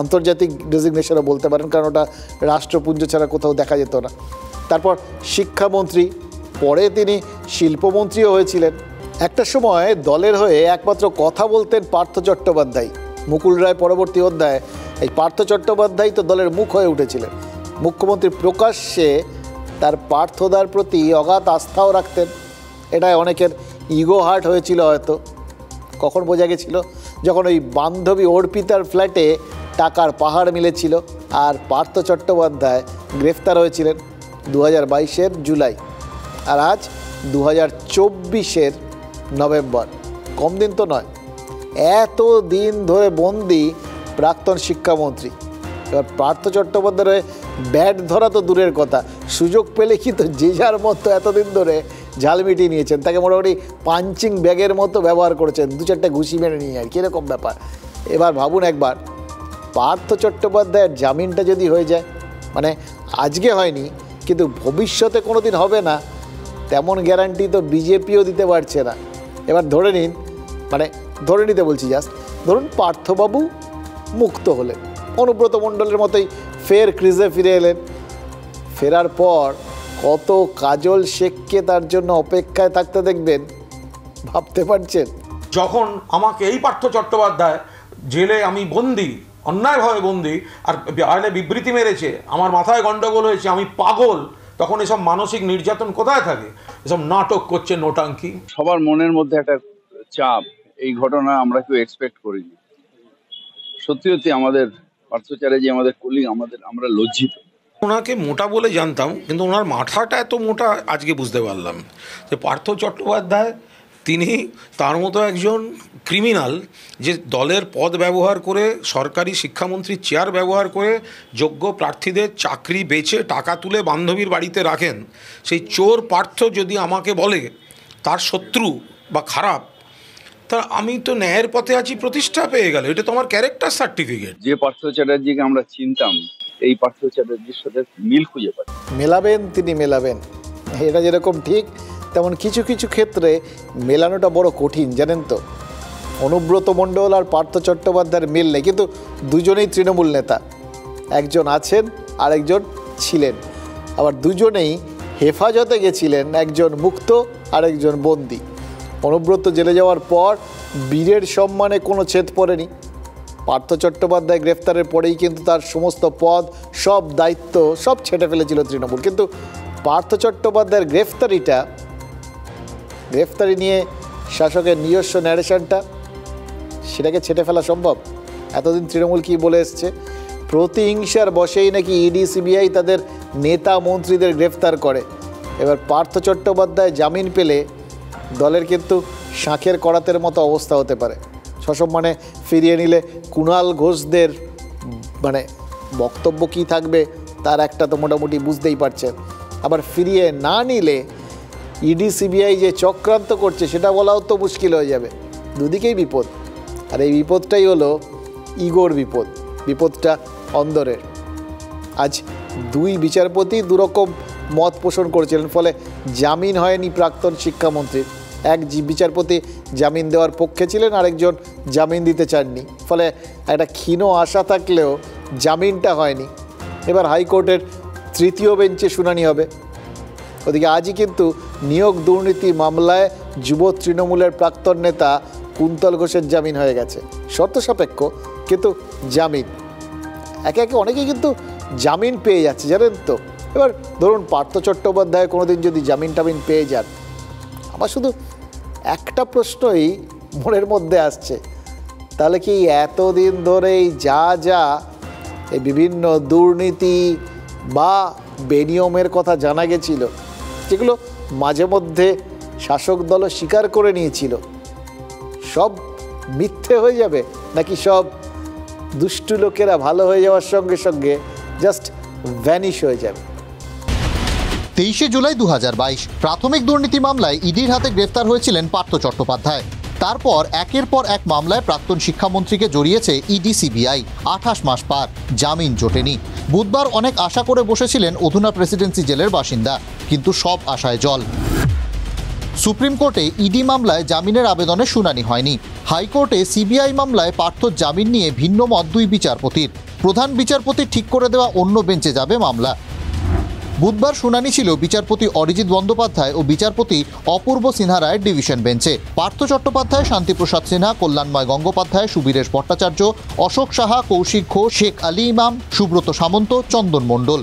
আন্তর্জাতিক ডেজিগনেশনও বলতে পারেন, কারণ ওটা রাষ্ট্রপুঞ্জ ছাড়া কোথাও দেখা যেত না। তারপর শিক্ষামন্ত্রী, পরে তিনি শিল্পমন্ত্রীও হয়েছিলেন। একটা সময় দলের হয়ে একমাত্র কথা বলতেন পার্থ চট্টোপাধ্যায়। মুকুল রায় পরবর্তী অধ্যায়ে এই পার্থ চট্টোপাধ্যায় তো দলের মুখ হয়ে উঠেছিলেন। মুখ্যমন্ত্রী প্রকাশ্যে তার পার্থদার প্রতি অগাধ আস্থাও রাখতেন। এটাই অনেকের ইগো হার্ট হয়েছিল হয়তো। কখন বোঝা গেছিল? যখন ওই বান্ধবী অর্পিতার ফ্ল্যাটে টাকার পাহাড় মিলেছিল আর পার্থ চট্টোপাধ্যায় গ্রেফতার হয়েছিলেন 2022-এর জুলাই, আর আজ 2024-এর নভেম্বর। কম দিন তো নয়, এত দিন ধরে বন্দি প্রাক্তন শিক্ষামন্ত্রী। এবার পার্থ চট্টোপাধ্যায়ের হয়ে ব্যাট ধরা তো দূরের কথা, সুযোগ পেলে কিন্তু যে যার মতো এতদিন ধরে ঝাল মিটিয়ে নিয়েছেন, তাকে মোটামুটি পাঞ্চিং ব্যাগের মতো ব্যবহার করেছেন, 2-4টা ঘুষি মেরে নিয়ে আর কীরকম ব্যাপার। এবার ভাবুন একবার, পার্থ চট্টোপাধ্যায়ের জামিনটা যদি হয়ে যায়, মানে আজকে হয়নি কিন্তু ভবিষ্যতে কোনো দিন হবে না, তেমন গ্যারান্টি তো বিজেপিও দিতে পারছে না। এবার ধরে নিন, মানে ধরে নিতে বলছি জাস্ট, ধরুন পার্থবাবু মুক্ত হলেন, অনুব্রত মণ্ডলের মতোই ফের ক্রিজে ফিরে এলেন। ফেরার পর কত কাজল শেখকে তার জন্য অপেক্ষায় থাকতে দেখবেন, ভাবতে পারছেন? যখন আমাকে এই পার্থ চট্টোপাধ্যায় জেলে আমি বন্দি, অন্যায়ভাবে বন্দি, আর আইনে বিবৃতি মেরেছে, আমার মাথায় গন্ডগোল হয়েছে, আমি পাগল, তখন এসব মানসিক নির্যাতন কোথায় থাকে? এসব নাটক করছে, নোটাঙ্কি। সবার মনের মধ্যে একটা চাপ, এই ঘটনা আমরা কেউ এক্সপেক্ট করিনি। সত্যি সত্যি আমাদের পার্থ চ্যাটার্জি আমাদের কলিগ, আমরা লজ্জিত। ওনাকে মোটা বলে জানতাম, কিন্তু ওনার মাথাটা এত মোটা আজকে বুঝতে পারলাম যে পার্থ চট্টোপাধ্যায় তিনি তার মতো একজন ক্রিমিনাল, যে দলের পদ ব্যবহার করে, সরকারি শিক্ষামন্ত্রীর চেয়ার ব্যবহার করে যোগ্য প্রার্থীদের চাকরি বেচে টাকা তুলে বান্ধবীর বাড়িতে রাখেন। সেই চোর পার্থ যদি আমাকে বলে তার শত্রু বা খারাপ, তা আমি তো ন্যায়ের পথে আছি, প্রতিষ্ঠা পেয়ে গেল। এটা তো আমার ক্যারেক্টার সার্টিফিকেট। যে পার্থ চ্যাটার্জিকে আমরা চিনতাম, এই পার্থ চ্যাটার্জির সাথে মিল খুঁজে পাই। মেলাবেন তিনি মেলাবেন, এটা যেরকম ঠিক, তেমন কিছু কিছু ক্ষেত্রে মেলানোটা বড় কঠিন, জানেন তো। অনুব্রত মণ্ডল আর পার্থ চট্টোপাধ্যায়ের মিল নেই, কিন্তু দুজনেই তৃণমূল নেতা, একজন আছেন আর একজন ছিলেন, আবার দুজনেই হেফাজতে গেছিলেন, একজন মুক্ত আর একজন বন্দি। অনুব্রত জেলে যাওয়ার পর বীরের সম্মানে কোনো ছেদ পড়েনি। পার্থ চট্টোপাধ্যায় গ্রেফতারের পরেই কিন্তু তার সমস্ত পদ, সব দায়িত্ব সব ছেটে ফেলেছিল তৃণমূল। কিন্তু পার্থ চট্টোপাধ্যায়ের গ্রেফতারি নিয়ে শাসকের নিজস্ব ন্যারেশনটা, সেটাকে ছেটে ফেলা সম্ভব? এতদিন তৃণমূল কি বলে এসছে? প্রতিহিংসার বশেই নাকি ইডি সিবিআই তাদের নেতা মন্ত্রীদের গ্রেফতার করে। এবার পার্থ চট্টোপাধ্যায় জামিন পেলে দলের কিন্তু শাঁখের করাতের মতো অবস্থা হতে পারে। সসম্মানে ফিরিয়ে নিলে কুণাল ঘোষদের বক্তব্য কী থাকবে তার একটা তো মোটামুটি বুঝতেই পারছেন। আবার ফিরিয়ে না নিলে ইডি সিবিআই যে চক্রান্ত করছে সেটা বলাও তো মুশকিল হয়ে যাবে। দুদিকেই বিপদ। আর এই বিপদটাই হলো ইগোর বিপদ, বিপদটা অন্দরের। আজ দুই বিচারপতি দুরকম মত পোষণ করেছিলেন, ফলে জামিন হয়নি প্রাক্তন শিক্ষামন্ত্রীর। এক বিচারপতি জামিন দেওয়ার পক্ষে ছিলেন, আরেকজন জামিন দিতে চাননি। ফলে একটা ক্ষীণ আশা থাকলেও জামিনটা হয়নি। এবার হাইকোর্টের তৃতীয় বেঞ্চে শুনানি হবে। ওদিকে আজই কিন্তু নিয়োগ দুর্নীতি মামলায় যুব তৃণমূলের প্রাক্তন নেতা কুন্তল ঘোষের জামিন হয়ে গেছে। শর্ত সাপেক্ষ, কিন্তু জামিন। একে একে অনেকেই কিন্তু জামিন পেয়ে যাচ্ছে, জানেন তো। এবার ধরুন পার্থ চট্টোপাধ্যায় কোনোদিন যদি জামিন টামিন পেয়ে যান, আমার শুধু একটা প্রশ্নই মনের মধ্যে আসছে, তাহলে কি এতদিন ধরেই যা এই বিভিন্ন দুর্নীতি বা বেনিয়মের কথা জানা গেছিল, যেগুলো মাঝে মধ্যে শাসক দলও স্বীকার করে নিয়েছিল, সব মিথ্যে হয়ে যাবে? নাকি সব দুষ্টু লোকেরা ভালো হয়ে যাওয়ার সঙ্গে সঙ্গে জাস্ট ভ্যানিশ হয়ে যাবে? 23 জুলাই 2022 প্রাথমিক দুর্নীতি মামলায় ইডির হাতে গ্রেফতার হয়েছিলেন পার্থ চট্টোপাধ্যায়। তারপর একের পর এক মামলায় প্রাক্তন শিক্ষামন্ত্রীকে জড়িয়েছে ইডি সিবিআই। 28 মাস পার, জামিন জোটেনি। বুধবার অনেক আশা করে বসেছিলেন অধুনা প্রেসিডেন্সি জেলের বাসিন্দা, কিন্তু সব আশায় জল। সুপ্রিম কোর্টে ইডি মামলায় জামিনের আবেদনে শুনানি হয়নি। হাইকোর্টে সিবিআই মামলায় পার্থর জামিন নিয়ে ভিন্ন মত দুই বিচারপতির। প্রধান বিচারপতি ঠিক করে দেওয়া অন্য বেঞ্চে যাবে মামলা। বুধবার শুনানি ছিল বিচারপতি অরিজিৎ বন্দ্যোপাধ্যায় ও বিচারপতি অপূর্ব সিনহা রায়ের ডিভিশন বেঞ্চে। পার্থ চট্টোপাধ্যায়, শান্তিপ্রসাদ সিনহা, কল্যাণময় গঙ্গোপাধ্যায়, সুবীরেশ ভট্টাচার্য, অশোক সাহা, কৌশিক ঘোষ, শেখ আলী ইমাম, সুব্রত সামন্ত, চন্দন মণ্ডল।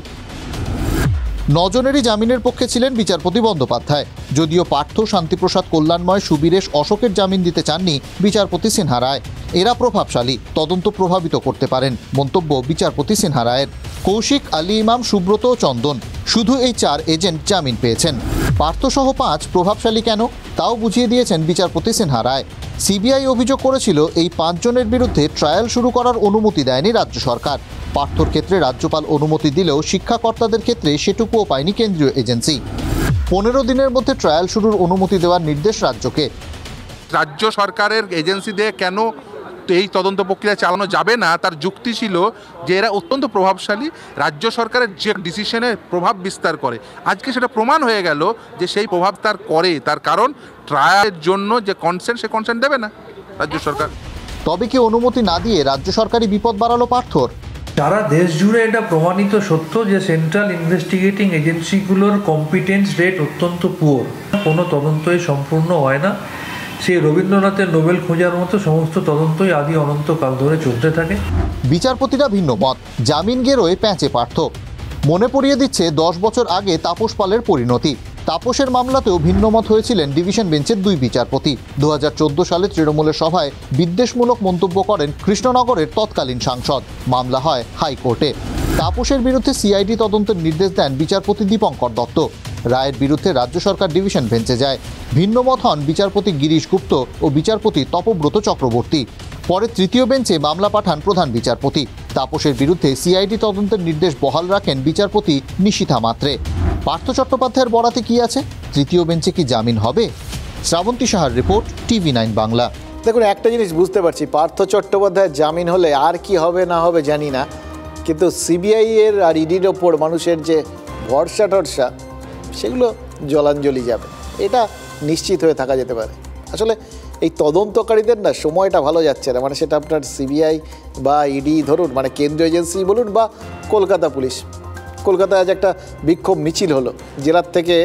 9 জনেরই জামিনের পক্ষে ছিলেন বিচারপতি বন্দ্যোপাধ্যায়। যদিও পার্থ, শান্তিপ্রসাদ, কল্যাণময়, সুবীরেশ, অশোকের জামিন দিতে চাননি বিচারপতি সিনহা রায়। এরা প্রভাবশালী, তদন্ত প্রভাবিত করতে পারেন, মন্তব্য বিচারপতি সিনহা রায়ের। কৌশিক, আলী ইমাম, সুব্রত ও চন্দন, শুধু এই 4 এজেন্ট জামিন পেয়েছেন। পার্থসহ 5 প্রভাবশালী কেন, তাও বুঝিয়ে দিয়েছেন বিচারপতি সিনহা রায়। সিবিআই অভিযোগ করেছিল এই 5 জনের বিরুদ্ধে ট্রায়াল শুরু করার অনুমতি দেয়নি রাজ্য সরকার। পার্থর ক্ষেত্রে রাজ্যপাল অনুমতি দিলেও শিক্ষাকর্তাদের ক্ষেত্রে সেটুকুও পায়নি কেন্দ্রীয় এজেন্সি। 15 দিনের মধ্যে ট্রায়াল শুরুর অনুমতি দেওয়ার নির্দেশ রাজ্যকে। রাজ্য সরকারের এজেন্সি দিয়ে কেন এই তদন্ত প্রক্রিয়া চালানো যাবে না, তার যুক্তি ছিল যে এরা অত্যন্ত প্রভাবশালী, রাজ্য সরকারের যে ডিসিশনে প্রভাব বিস্তার করে। আজকে সেটা প্রমাণ হয়ে গেল যে সেই প্রভাব তার করে, তার কারণ ট্রায়ালের জন্য যে কনসেন্ট, সে কনসেন্ট দেবে না রাজ্য সরকার। তবে কি অনুমতি না দিয়ে রাজ্য সরকারই বিপদ বাড়ালো পার্থর? সারা দেশ জুড়ে এটা প্রমাণিত সত্য যে সেন্ট্রাল ইনভেস্টিগেটিং এজেন্সিগুলোর কম্পিটেন্স রেট অত্যন্ত পুয়ার। কোনো তদন্তই সম্পূর্ণ হয় না। সেই রবীন্দ্রনাথের নোবেল খোঁজার মতো সমস্ত তদন্তই আদি অনন্তকাল ধরে চলতে থাকে। বিচারপতিরা ভিন্ন মত, জামিন গেরোয় প্যাঁচে পার্থ। মনে পড়িয়ে দিচ্ছে 10 বছর আগে তাপস পালের পরিণতি। তাপসের মামলাতেও ভিন্নমত হয়েছিলেন ডিভিশন বেঞ্চের 2 বিচারপতি। 2014 সালে তৃণমূলের সভায় বিদ্বেষমূলক মন্তব্য করেন কৃষ্ণনগরের তৎকালীন সাংসদ। মামলা হয় হাইকোর্টে। তাপসের বিরুদ্ধে সিআইডি তদন্তের নির্দেশ দেন বিচারপতি দীপঙ্কর দত্ত। রায়ের বিরুদ্ধে রাজ্য সরকার ডিভিশন বেঞ্চে যায়। ভিন্নমত হন বিচারপতি গিরিশ গুপ্ত ও বিচারপতি তপব্রত চক্রবর্তী। পরে তৃতীয় বেঞ্চে মামলা পাঠান প্রধান বিচারপতি। তাপসের বিরুদ্ধে সিআইডি তদন্তের নির্দেশ বহাল রাখেন বিচারপতি নিশিথা মাত্রে। পার্থ চট্টোপাধ্যায়ের বরাতে কি আছে? তৃতীয় বেঞ্চে কি জামিন হবে? শ্রাবন্তী সাহার রিপোর্ট, TV9 বাংলা। দেখুন, একটা জিনিস বুঝতে পারছি, পার্থ চট্টোপাধ্যায়ের জামিন হলে আর কি হবে না হবে জানি না, কিন্তু সিবিআই এর আর ইডির ওপর মানুষের যে ভরসা টরসা, সেগুলো জলাঞ্জলি যাবে, এটা নিশ্চিত হয়ে থাকা যেতে পারে। আসলে এই তদন্তকারীদের না সময়টা ভালো যাচ্ছে না, মানে সেটা আপনার সিবিআই বা ইডি ধরুন, মানে কেন্দ্রীয় এজেন্সি বলুন বা কলকাতা পুলিশ। কলকাতায় আজ একটা বিক্ষোভ মিছিল হলো, জেলার থেকে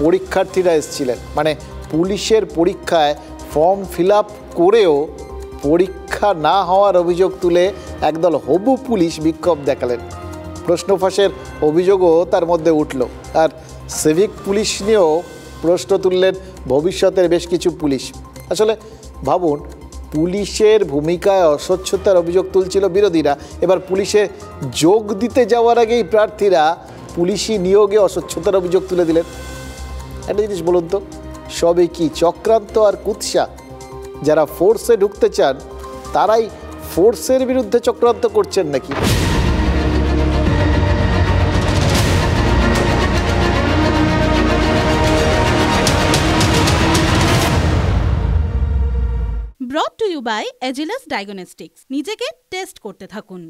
পরীক্ষার্থীরা এসেছিলেন, মানে পুলিশের পরীক্ষায় ফর্ম ফিল আপ করেও পরীক্ষা না হওয়ার অভিযোগ তুলে একদল হবু পুলিশ বিক্ষোভ দেখালেন। প্রশ্ন ফাঁসের অভিযোগও তার মধ্যে উঠল। আর সিভিক পুলিশ নিয়েও প্রশ্ন তুললেন ভবিষ্যতের বেশ কিছু পুলিশ। আসলে ভাবুন, পুলিশের ভূমিকায় অস্বচ্ছতার অভিযোগ তুলছিল বিরোধীরা, এবার পুলিশে যোগ দিতে যাওয়ার আগেই প্রার্থীরা পুলিশি নিয়োগে অস্বচ্ছতার অভিযোগ তুলে দিলেন। একটা জিনিস বলুন তো, সবই কি চক্রান্ত আর কুৎসা? যারা ফোর্সে ঢুকতে চান তারাই ফোর্সের বিরুদ্ধে চক্রান্ত করছেন নাকি? Brought to you by Agilus diagnostics. নিজেকে টেস্ট করতে থাকুন।